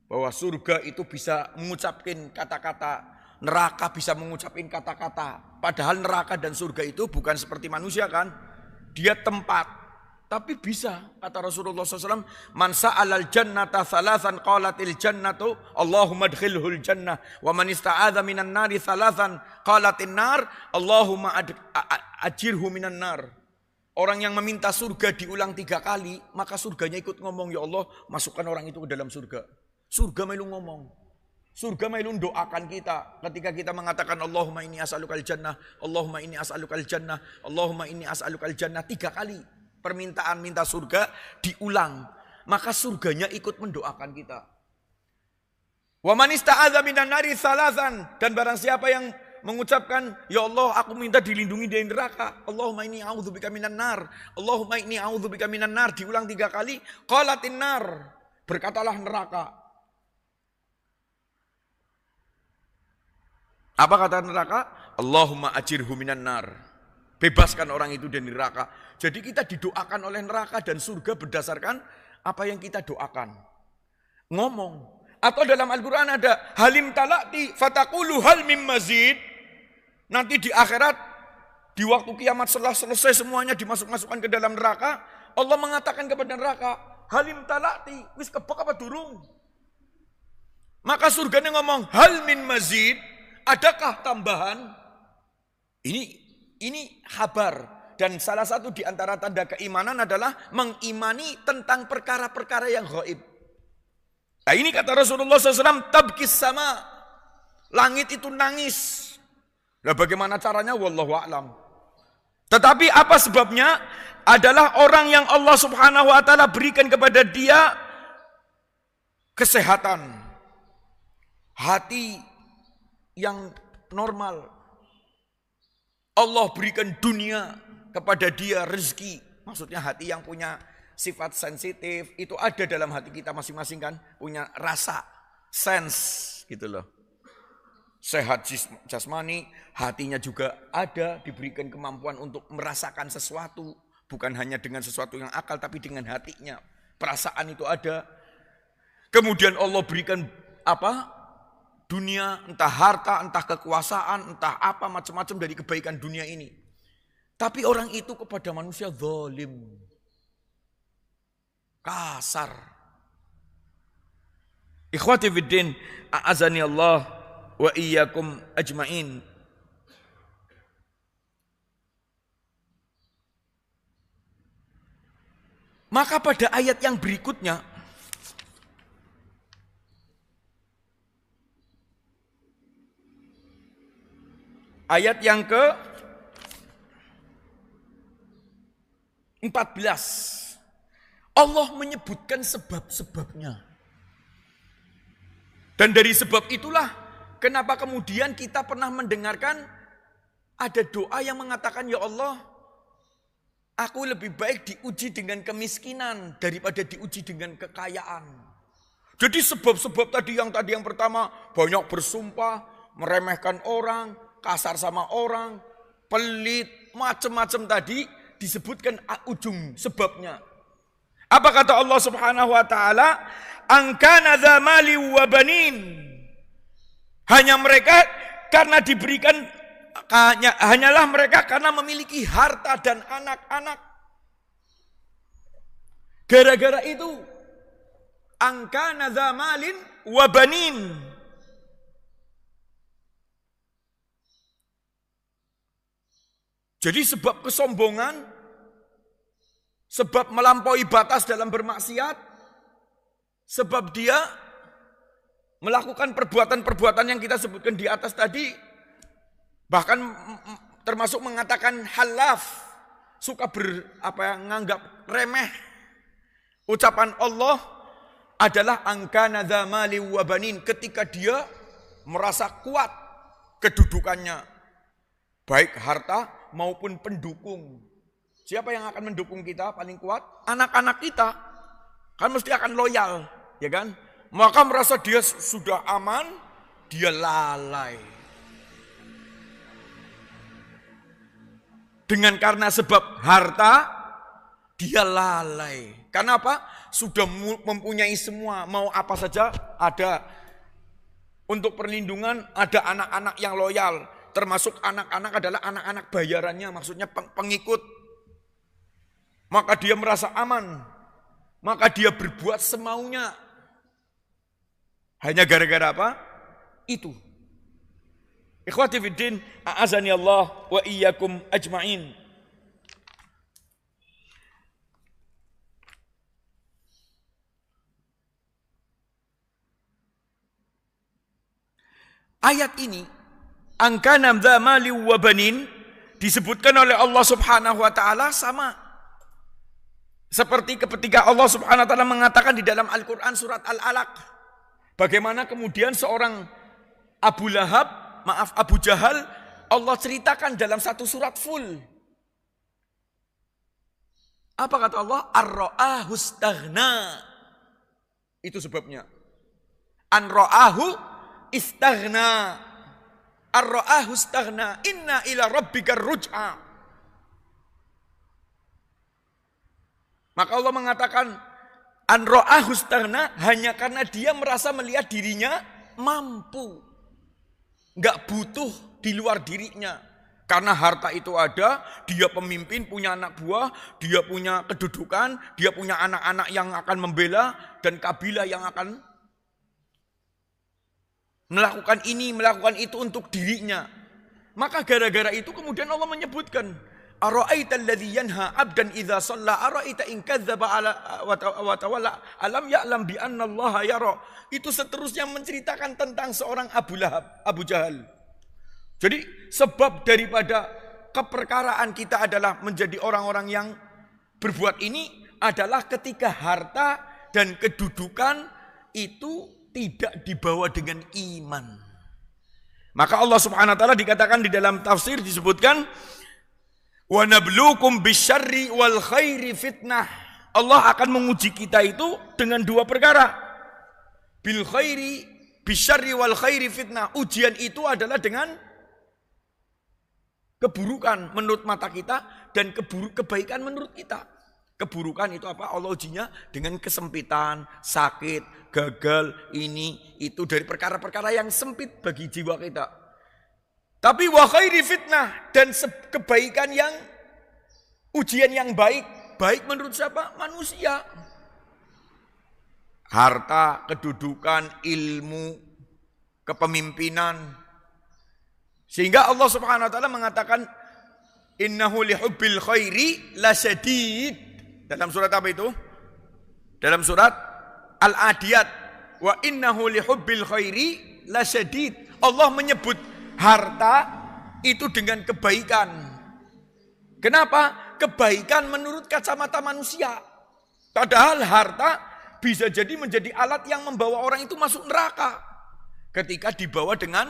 Bahwa surga itu bisa mengucapkan kata-kata, neraka bisa mengucapkan kata-kata. Padahal neraka dan surga itu bukan seperti manusia kan. Dia tempat. Tapi bisa, kata Rasulullah SAW, man sa'alal jannata thalathan qalatil jannatu Allahumma adkhilhul jannah, wa man ista'adha minan nari thalathan qalatin nar Allahumma ajirhu minan nar. Orang yang meminta surga diulang 3 kali, maka surganya ikut ngomong, ya Allah masukkan orang itu ke dalam surga. Surga melu ngomong. Surga melu doakan kita ketika kita mengatakan Allahumma inni as'alukal jannah, Allahumma inni as'alukal jannah, Allahumma inni as'alukal jannah 3 kali. Permintaan minta surga diulang, maka surganya ikut mendoakan kita. Wa man ista'adza minan nari thalathan, dan barang siapa yang mengucapkan ya Allah aku minta dilindungi dari neraka, Allahumma inni a'udzubika minan nar, Allahumma inni a'udzubika minan nar, diulang 3 kali, qalatin nar, berkatalah neraka. Apa kata neraka? Allahumma ajirhu minan nar. Bebaskan orang itu dari neraka. Jadi kita didoakan oleh neraka dan surga berdasarkan apa yang kita doakan. Ngomong. Atau dalam Al-Quran ada halim talakti fataqulu hal mim mazid. Nanti di akhirat, di waktu kiamat setelah selesai semuanya dimasuk-masukkan ke dalam neraka, Allah mengatakan kepada neraka, halim talakti, wis kebak apa durung? Maka surganya ngomong hal min mazid. Adakah tambahan? Ini kabar. Dan salah satu di antara tanda keimanan adalah mengimani tentang perkara-perkara yang gaib. Nah ini kata Rasulullah SAW, tabkis sama. Langit itu nangis. Nah bagaimana caranya? Wallahu a'lam. Tetapi apa sebabnya? Adalah orang yang Allah Subhanahu wa ta'ala berikan kepada dia kesehatan. Hati yang normal. Allah berikan dunia kepada dia, rezeki. Maksudnya hati yang punya sifat sensitif. Itu ada dalam hati kita masing-masing kan. Punya rasa, sense gitu loh. Sehat jasmani, hatinya juga ada. Diberikan kemampuan untuk merasakan sesuatu. Bukan hanya dengan sesuatu yang akal, tapi dengan hatinya. Perasaan itu ada. Kemudian Allah berikan apa? Dunia, entah harta, entah kekuasaan, entah apa, macam-macam dari kebaikan dunia ini. Tapi orang itu kepada manusia zalim. Kasar. Ikhwati fiddin, a'azani Allah wa iyyakum ajmain. Maka pada ayat yang berikutnya, ayat yang ke 14. Allah menyebutkan sebab-sebabnya. Dan dari sebab itulah kenapa kemudian kita pernah mendengarkan ada doa yang mengatakan, ya Allah, aku lebih baik diuji dengan kemiskinan daripada diuji dengan kekayaan. Jadi sebab-sebab tadi yang pertama, banyak bersumpah, meremehkan orang, kasar sama orang, pelit, macam-macam tadi disebutkan ujung sebabnya. Apa kata Allah Subhanahu wa taala? Angkana dza mali wa banin. Hanya mereka karena diberikan hanyalah mereka karena memiliki harta dan anak-anak. Gara-gara itu angkana dza malin wa banin. Jadi sebab kesombongan, sebab melampaui batas dalam bermaksiat, sebab dia melakukan perbuatan-perbuatan yang kita sebutkan di atas tadi, bahkan termasuk mengatakan halaf, suka menganggap remeh ucapan Allah adalah angkana dza mali wa banin, ketika dia merasa kuat kedudukannya, baik harta maupun pendukung. Siapa yang akan mendukung kita paling kuat? Anak-anak kita. Kan mesti akan loyal, ya kan? Maka merasa dia sudah aman, dia lalai. Dengan karena sebab harta, dia lalai. Karena apa? Sudah mempunyai semua, mau apa saja ada. Untuk perlindungan ada anak-anak yang loyal. Termasuk anak-anak adalah anak-anak bayarannya, maksudnya pengikut. Maka dia merasa aman. Maka dia berbuat semaunya. Hanya gara-gara apa? Itu. Ikhwati fiddin, a'azani Allah wa iyyakum ajma'in. Ayat ini, angkana dza mali wa banin, disebutkan oleh Allah Subhanahu wa taala sama seperti ketika Allah Subhanahu wa taala mengatakan di dalam Al-Qur'an surat Al-Alaq, bagaimana kemudian seorang Abu Jahal, Allah ceritakan dalam satu surat full. Apa kata Allah? Ar-ra'ahu istaghna. Itu sebabnya. An-ra'ahu istaghna. Ar-ra'ahu istaghna. Inna ila rabbika ruj'a. Maka Allah mengatakan an-ra'ahu istaghna hanya karena dia merasa melihat dirinya mampu. Enggak butuh di luar dirinya. Karena harta itu ada, dia pemimpin, punya anak buah, dia punya kedudukan, dia punya anak-anak yang akan membela, dan kabilah yang akan melakukan ini, melakukan itu untuk dirinya. Maka gara-gara itu kemudian Allah menyebutkan, ara'aita alladhi yanha 'abdan idza shalla ara'aita in kadzdzaba wa tawalla alam ya'lam bi anna Allah yara. Itu seterusnya menceritakan tentang seorang Abu Lahab, Abu Jahal. Jadi sebab daripada keperkaraan kita adalah menjadi orang-orang yang berbuat ini adalah ketika harta dan kedudukan itu tidak dibawa dengan iman. Maka Allah Subhanahu wa taala dikatakan di dalam tafsir disebutkan wa nabluukum bisyarri wal khairi fitnah. Allah akan menguji kita itu dengan dua perkara. Bil khairi bisyarri wal khairi fitnah. Ujian itu adalah dengan keburukan menurut mata kita dan kebaikan menurut kita. Keburukan itu apa? Allah ujinya dengan kesempitan, sakit, gagal, ini, itu dari perkara-perkara yang sempit bagi jiwa kita. Tapi wa khairi fitnah, dan kebaikan yang, ujian yang baik. Baik menurut siapa? Manusia. Harta, kedudukan, ilmu, kepemimpinan. Sehingga Allah Subhanahu wa taala mengatakan innahu lihubbil khairi lasyadid. Dalam surat apa itu? Dalam surat Al-Adiyat. Wa innahu lihubbil khairi lasyadid. Allah menyebut harta itu dengan kebaikan. Kenapa? Kebaikan menurut kacamata manusia. Padahal harta bisa jadi menjadi alat yang membawa orang itu masuk neraka. Ketika dibawa dengan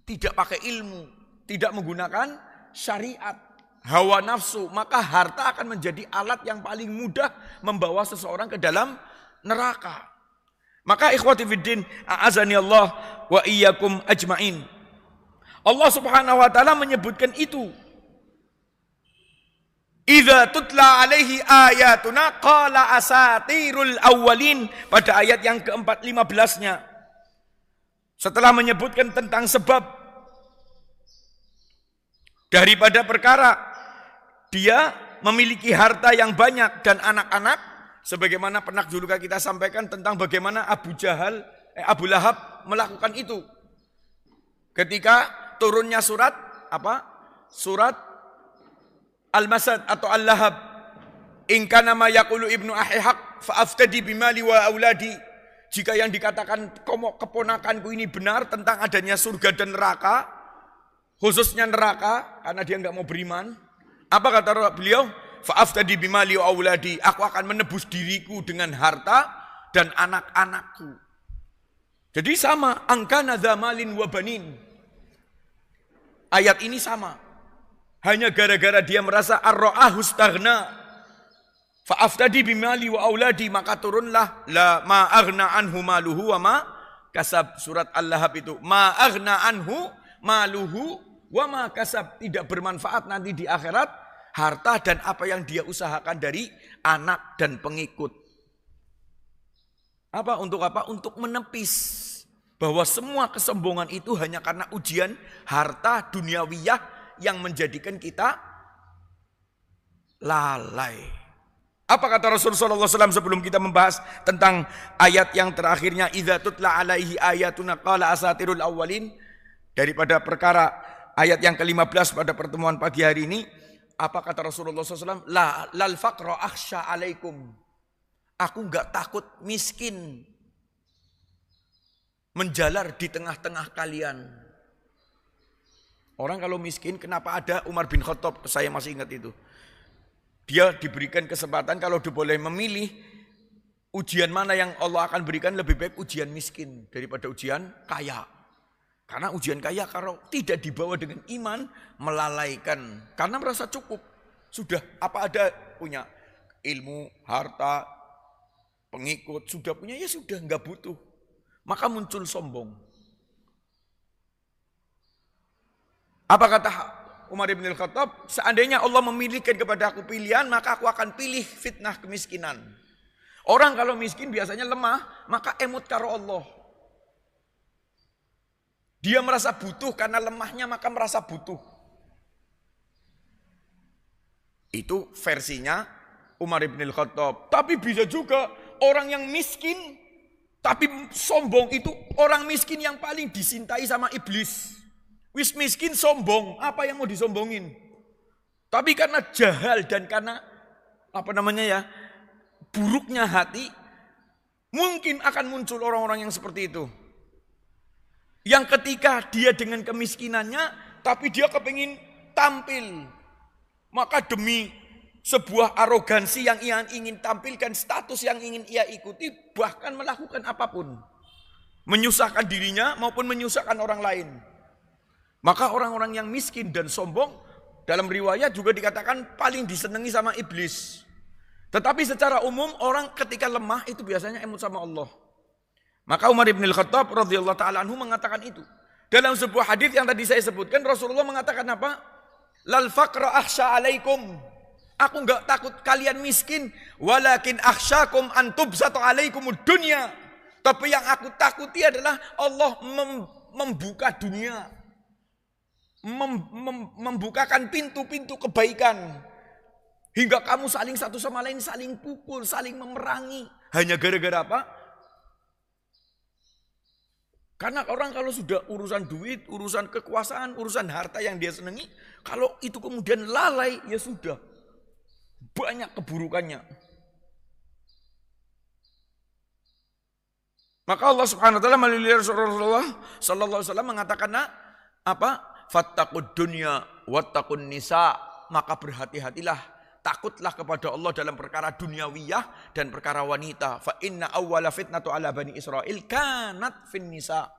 tidak pakai ilmu, tidak menggunakan syariat. Hawa nafsu, maka harta akan menjadi alat yang paling mudah membawa seseorang ke dalam neraka. Maka ikhwati fiddin, a'azani Allah wa iyyakum ajmain. Allah Subhanahu wa taala menyebutkan itu. Idza tutla alaihi ayatuna qala asatirul awwalin, pada ayat yang ke-15-nya. Setelah menyebutkan tentang sebab daripada perkara dia memiliki harta yang banyak dan anak-anak, sebagaimana pernah dulu kita sampaikan tentang bagaimana Abu Lahab melakukan itu. Ketika turunnya surat apa? Surat Al-Masad atau Al-Lahab. In kana ma yaqulu ibnu ahihaq fa aftadi bimali wa auladi. Jika yang dikatakan keponakanku ini benar tentang adanya surga dan neraka, khususnya neraka karena dia enggak mau beriman. Apa kata beliau? Fa'aftadi bimali wa auladi. Aku akan menebus diriku dengan harta dan anak-anakku. Jadi sama, angkana dza malin wa banin. Ayat ini sama. Hanya gara-gara dia merasa ar-ra'ahu staghna. Fa'aftadi bimali wa auladi, maka turunlah la ma aghna anhu maluhu wa ma kasab. Surat Al-Lahab itu, ma aghna anhu maluhu wa ma kasab, tidak bermanfaat nanti di akhirat harta dan apa yang dia usahakan dari anak dan pengikut. Apa? Untuk apa? Untuk menepis bahwa semua kesombongan itu hanya karena ujian harta duniawiyah yang menjadikan kita lalai. Apa kata Rasulullah SAW sebelum kita membahas tentang ayat yang terakhirnya idza tutla alaihi ayatuna qala asatirul awwalin, daripada perkara ayat yang ke-15 pada pertemuan pagi hari ini. Apa kata Rasulullah SAW? Lal faqra akhsha alaikum. Aku enggak takut miskin menjalar di tengah-tengah kalian. Orang kalau miskin, kenapa ada Umar bin Khattab? Saya masih ingat itu. Dia diberikan kesempatan kalau dia boleh memilih ujian mana yang Allah akan berikan, lebih baik ujian miskin daripada ujian kaya. Karena ujian kaya kalau tidak dibawa dengan iman melalaikan. Karena merasa cukup. Sudah apa ada punya ilmu, harta, pengikut, sudah punya ya sudah enggak butuh. Maka muncul sombong. Apa kata Umar bin Khattab? Seandainya Allah memilihkan kepada aku pilihan, maka aku akan pilih fitnah kemiskinan. Orang kalau miskin biasanya lemah, maka emut karo Allah. Dia merasa butuh karena lemahnya maka merasa butuh. Itu versinya Umar bin Khattab. Tapi bisa juga orang yang miskin Tapi sombong itu orang miskin yang paling disintai sama iblis. Wis miskin sombong, apa yang mau disombongin? Tapi karena jahal dan karena buruknya hati, mungkin akan muncul orang-orang yang seperti itu. Yang ketika dia dengan kemiskinannya, tapi dia kepingin tampil. Maka demi sebuah arogansi yang ia ingin tampilkan, status yang ingin ia ikuti, bahkan melakukan apapun. Menyusahkan dirinya maupun menyusahkan orang lain. Maka orang-orang yang miskin dan sombong, dalam riwayat juga dikatakan paling disenangi sama iblis. Tetapi secara umum orang ketika lemah itu biasanya emut sama Allah. Maka Umar bin Al-Khattab radhiyallahu ta'ala anhu mengatakan itu. Dalam sebuah hadis yang tadi saya sebutkan, Rasulullah mengatakan apa? Lal faqra akhsha alaikum. Aku enggak takut kalian miskin, walakin akhsyakum an tubsatu alaikumud dunya. Tapi yang aku takuti adalah Allah membuka dunia. Membukakan pintu-pintu kebaikan. Hingga kamu saling satu sama lain saling pukul, saling memerangi. Hanya gara-gara apa? Karena orang kalau sudah urusan duit, urusan kekuasaan, urusan harta yang dia senangi, kalau itu kemudian lalai, ya sudah. Banyak keburukannya. Maka Allah Subhanahu wa taala melalui Rasulullah sallallahu alaihi wasallam mengatakan apa? Fattaqud dunya wattaqun nisa. Maka berhati-hatilah, takutlah kepada Allah dalam perkara duniawiyah dan perkara wanita. Fa inna awwala fitnatu ala bani Israil kanat fin nisa.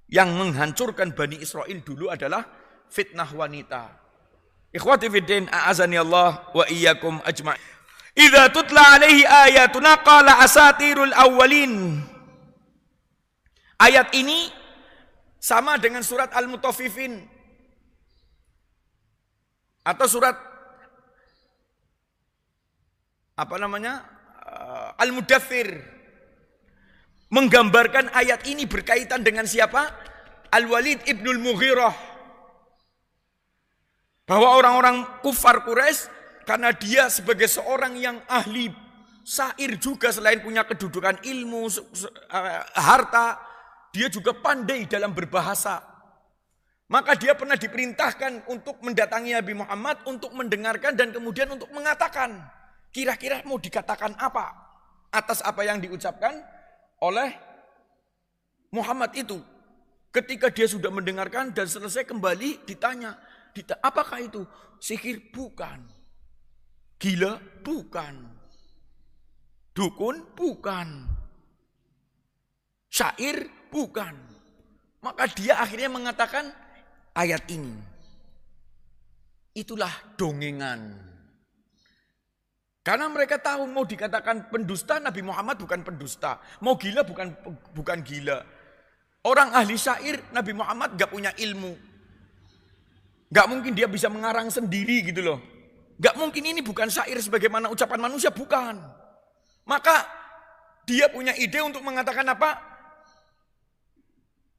Yang menghancurkan Bani Israel dulu adalah fitnah wanita. Ikhwati fiddin, a'azani Allah wa iyyakum ajma'in. Idza tutla alaihi ayatuna qala asatirul awwalin. Ayat ini sama dengan surat Al-Mutaffifin atau surat Al-Mudaththir. Menggambarkan ayat ini berkaitan dengan siapa? Al-Walid ibnul Mughirah. Bahwa orang-orang kufar Quraisy, karena dia sebagai seorang yang ahli syair juga, selain punya kedudukan ilmu, harta, dia juga pandai dalam berbahasa. Maka dia pernah diperintahkan untuk mendatangi Nabi Muhammad, untuk mendengarkan dan kemudian untuk mengatakan, kira-kira mau dikatakan apa atas apa yang diucapkan oleh Muhammad itu. Ketika dia sudah mendengarkan dan selesai kembali ditanya, apakah itu? Sihir? Bukan. Gila? Bukan. Dukun? Bukan. Syair? Bukan. Maka dia akhirnya mengatakan ayat ini. Itulah dongengan. Karena mereka tahu mau dikatakan pendusta, Nabi Muhammad bukan pendusta. Mau gila bukan gila. Orang ahli syair, Nabi Muhammad gak punya ilmu. Gak mungkin dia bisa mengarang sendiri gitu loh. Gak mungkin ini bukan syair sebagaimana ucapan manusia, bukan. Maka dia punya ide untuk mengatakan apa?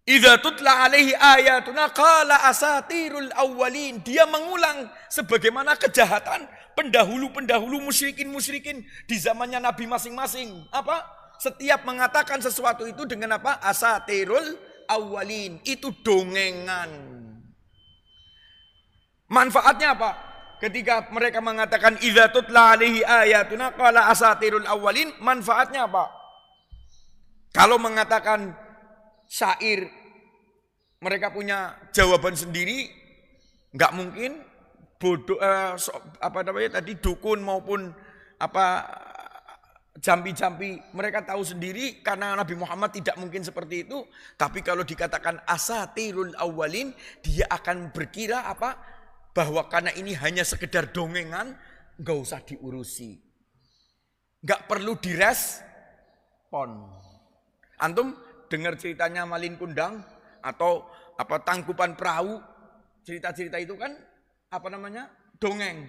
Idza tutla alaihi ayatuna qala asatirul awwalin. Dia mengulang sebagaimana kejahatan pendahulu-pendahulu musyrikin di zamannya Nabi masing-masing. Apa? Setiap mengatakan sesuatu itu dengan apa? Asatirul awwalin. Itu dongengan. Manfaatnya apa? Ketika mereka mengatakan idza tutla alaihi ayatuna qala asatirul awwalin, manfaatnya apa? Kalau mengatakan syair, mereka punya jawaban sendiri, enggak mungkin bodoh dukun maupun jampi-jampi mereka tahu sendiri karena Nabi Muhammad tidak mungkin seperti itu. Tapi kalau dikatakan asatirul awwalin, dia akan berkira apa? Bahwa karena ini hanya sekedar dongengan, gak usah diurusi. Gak perlu direspon. Antum dengar ceritanya Malin Kundang atau Tangkupan Perahu, cerita-cerita itu kan dongeng.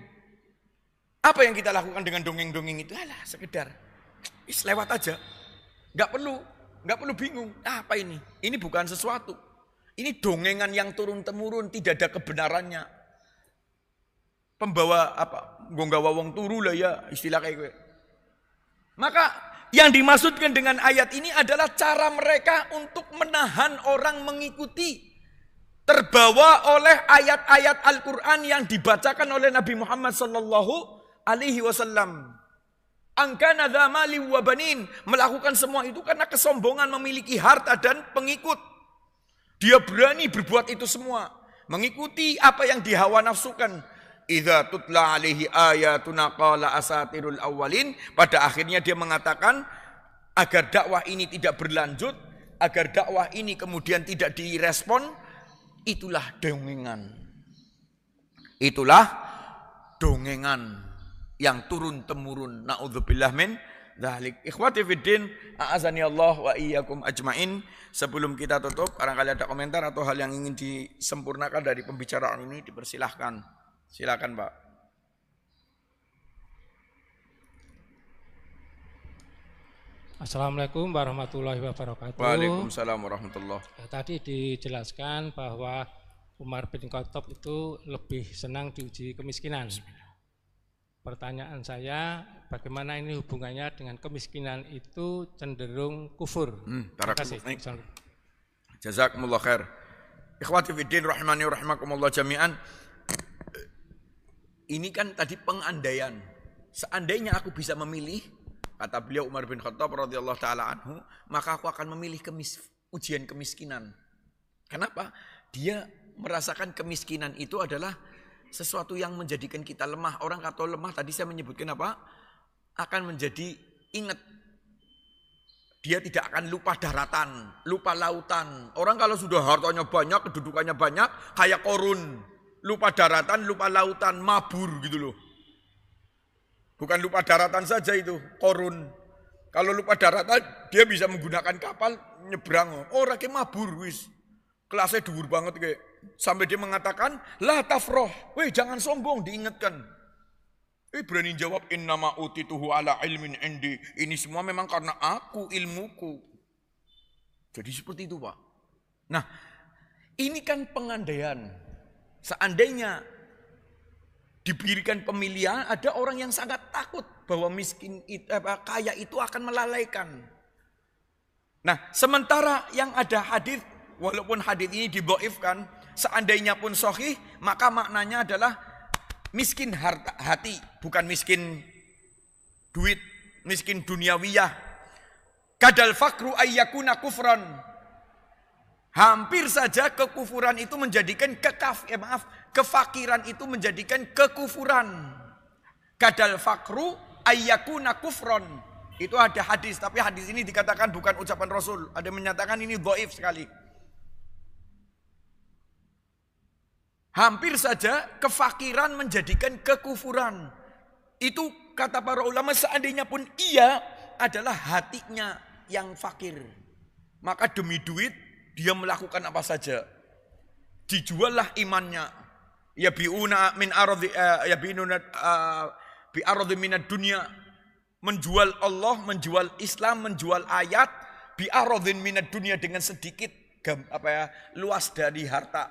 Apa yang kita lakukan dengan dongeng-dongeng itu? Alah, sekedar lewat aja. Gak perlu bingung. Apa ini? Ini bukan sesuatu. Ini dongengan yang turun-temurun, tidak ada kebenarannya. Pembawa nggawa wong turu lah ya, istilah kayak gue. Maka yang dimaksudkan dengan ayat ini adalah cara mereka untuk menahan orang mengikuti, terbawa oleh ayat-ayat Al-Quran yang dibacakan oleh Nabi Muhammad sallallahu alaihi wasallam. Angkana dza mali wa banin, melakukan semua itu karena kesombongan memiliki harta dan pengikut. Dia berani berbuat itu semua, mengikuti apa yang dihawa nafsukan. Idza tutla alaihi ayatuna qala asatirul awwalin. Pada akhirnya dia mengatakan agar dakwah ini tidak berlanjut, agar dakwah ini kemudian tidak direspon, itulah dongengan. Itulah dongengan yang turun temurun. Naudzubillah min dzalik. Ikhwati fiddin, a'azani Allah wa iyyakum ajmain. Sebelum kita tutup, barangkali ada komentar atau hal yang ingin disempurnakan dari pembicaraan ini, dipersilahkan. Silakan, Pak. Assalamualaikum warahmatullahi wabarakatuh. Waalaikumsalam warahmatullahi. Tadi dijelaskan bahwa Umar bin Khattab itu lebih senang diuji kemiskinan. Pertanyaan saya, bagaimana ini hubungannya dengan kemiskinan itu cenderung kufur? Terima kasih. Jazakumullah khair. Ikhwati fiddin rahimani rahimakumullah jami'an. Ini kan tadi pengandaian. Seandainya aku bisa memilih, kata beliau Umar bin Khattab radhiyallahu taala anhu, maka aku akan memilih ujian kemiskinan. Kenapa? Dia merasakan kemiskinan itu adalah sesuatu yang menjadikan kita lemah. Orang kata lemah tadi saya menyebutkan apa? Akan menjadi ingat. Dia tidak akan lupa daratan, lupa lautan. Orang kalau sudah hartanya banyak, kedudukannya banyak, kayak Korun. Lupa daratan, lupa lautan, mabur gitu loh. Bukan lupa daratan saja itu, Korun. Kalau lupa daratan, dia bisa menggunakan kapal nyebrang. Oh, rakyat mabur, wis. Kelasnya dhuwur banget kayak. Sampai dia mengatakan, la tafroh. Weh, jangan sombong, diingatkan. Berani jawab, innama utituhu ala ilmin indi. Ini semua memang karena aku, ilmuku. Jadi seperti itu, Pak. Nah, ini kan pengandaian. Seandainya diberikan pemilihan, ada orang yang sangat takut bahwa kaya itu akan melalaikan. Nah, sementara yang ada hadis, walaupun hadis ini didhaifkan, seandainya pun sahih, maka maknanya adalah miskin hati, bukan miskin duit, miskin duniawiyah. Kadal fakru ayyakuna kufran. Hampir saja kekufuran itu menjadikan kefakiran itu menjadikan kekufuran. Kadal fakru ayyakuna kufron. Itu ada hadis, tapi hadis ini dikatakan bukan ucapan Rasul. Ada yang menyatakan ini dhaif sekali. Hampir saja kefakiran menjadikan kekufuran. Itu kata para ulama, seandainya pun ia adalah hatinya yang fakir, maka demi duit dia melakukan apa saja. Dijuallah imannya. Ya biuna min ardi ya binuna bi ardi minad dunya. Menjual Allah, menjual Islam, menjual ayat bi ardin minad dunya dengan sedikit luas dari harta.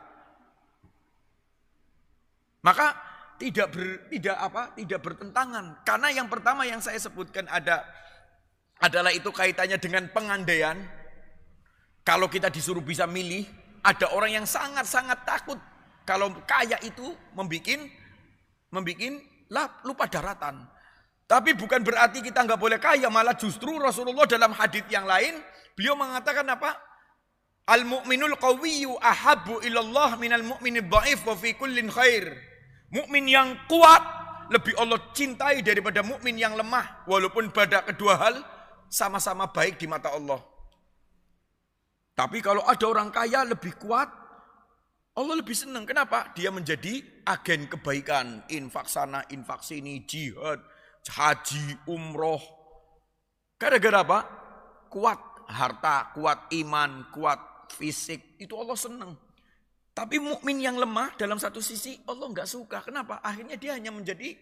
Maka tidak bertentangan. Karena yang pertama yang saya sebutkan adalah itu kaitannya dengan pengandaian. Kalau kita disuruh bisa milih, ada orang yang sangat-sangat takut kalau kaya itu membikin lupa daratan. Tapi bukan berarti kita nggak boleh kaya, malah justru Rasulullah dalam hadis yang lain beliau mengatakan apa? Al mu'minul qawiyyu ahabbu ilallah minal mu'minid dhaif wa fi kullin khair. Mukmin yang kuat lebih Allah cintai daripada mukmin yang lemah, walaupun pada kedua hal sama-sama baik di mata Allah. Tapi kalau ada orang kaya lebih kuat, Allah lebih senang. Kenapa? Dia menjadi agen kebaikan. Infak sana, infak sini, jihad, haji, umroh. Gara-gara apa? Kuat harta, kuat iman, kuat fisik. Itu Allah senang. Tapi mukmin yang lemah dalam satu sisi Allah enggak suka. Kenapa? Akhirnya dia hanya menjadi.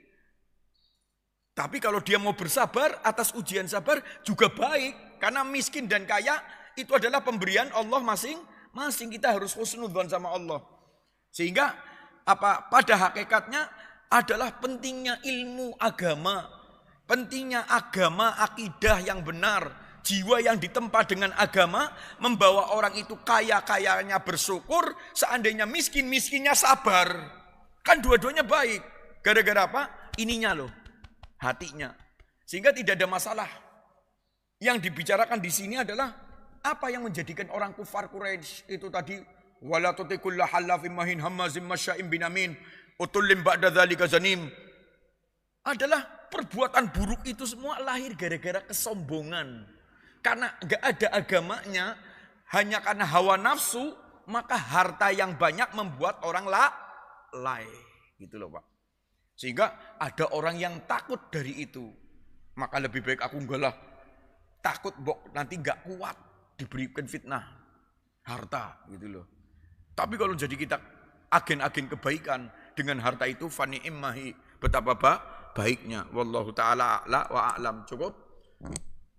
Tapi kalau dia mau bersabar atas ujian sabar juga baik. Karena miskin dan kaya itu adalah pemberian Allah masing-masing. Kita harus husnudzon sama Allah. Sehingga pada hakikatnya adalah pentingnya ilmu agama Pentingnya agama, akidah yang benar, jiwa yang ditempa dengan agama, membawa orang itu kaya-kayanya bersyukur, seandainya miskin-miskinnya sabar. Kan dua-duanya baik. Gara-gara apa? Ininya loh, hatinya. Sehingga tidak ada masalah. Yang dibicarakan di sini adalah apa yang menjadikan orang kufar Quraisy itu tadi, wala tutikullu halafim mahin hammazim masya'im binamin utullim ba'da dzalika zanim, adalah perbuatan buruk itu semua lahir gara-gara kesombongan. Karena enggak ada agamanya, hanya karena hawa nafsu, maka harta yang banyak membuat orang lalai. Gitu loh Pak. Sehingga ada orang yang takut dari itu. Maka lebih baik aku enggak lah. Takut nanti enggak kuat diberikan fitnah harta gitu loh. Tapi kalau jadi kita agen-agen kebaikan dengan harta itu, fani'im mahi, betapa baiknya. Wallahu ta'ala a'la wa a'lam. Cukup?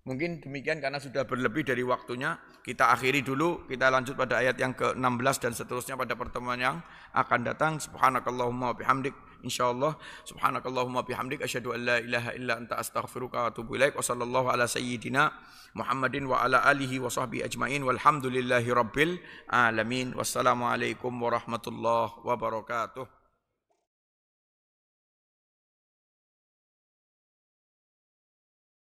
Mungkin demikian karena sudah berlebih dari waktunya. Kita akhiri dulu, kita lanjut pada ayat yang ke-16 dan seterusnya pada pertemuan yang akan datang. Subhanakallahumma wa bihamdik, insyaallah. Subhanakallahumma bihamdik, asyhadu an la ilaha illa anta astaghfiruka wa atubu ilaik. Wa sallallahu ala sayyidina Muhammadin wa ala alihi wa sahbihi ajmain. Walhamdulillahi rabbil alamin. Wassalamualaikum warahmatullahi wabarakatuh.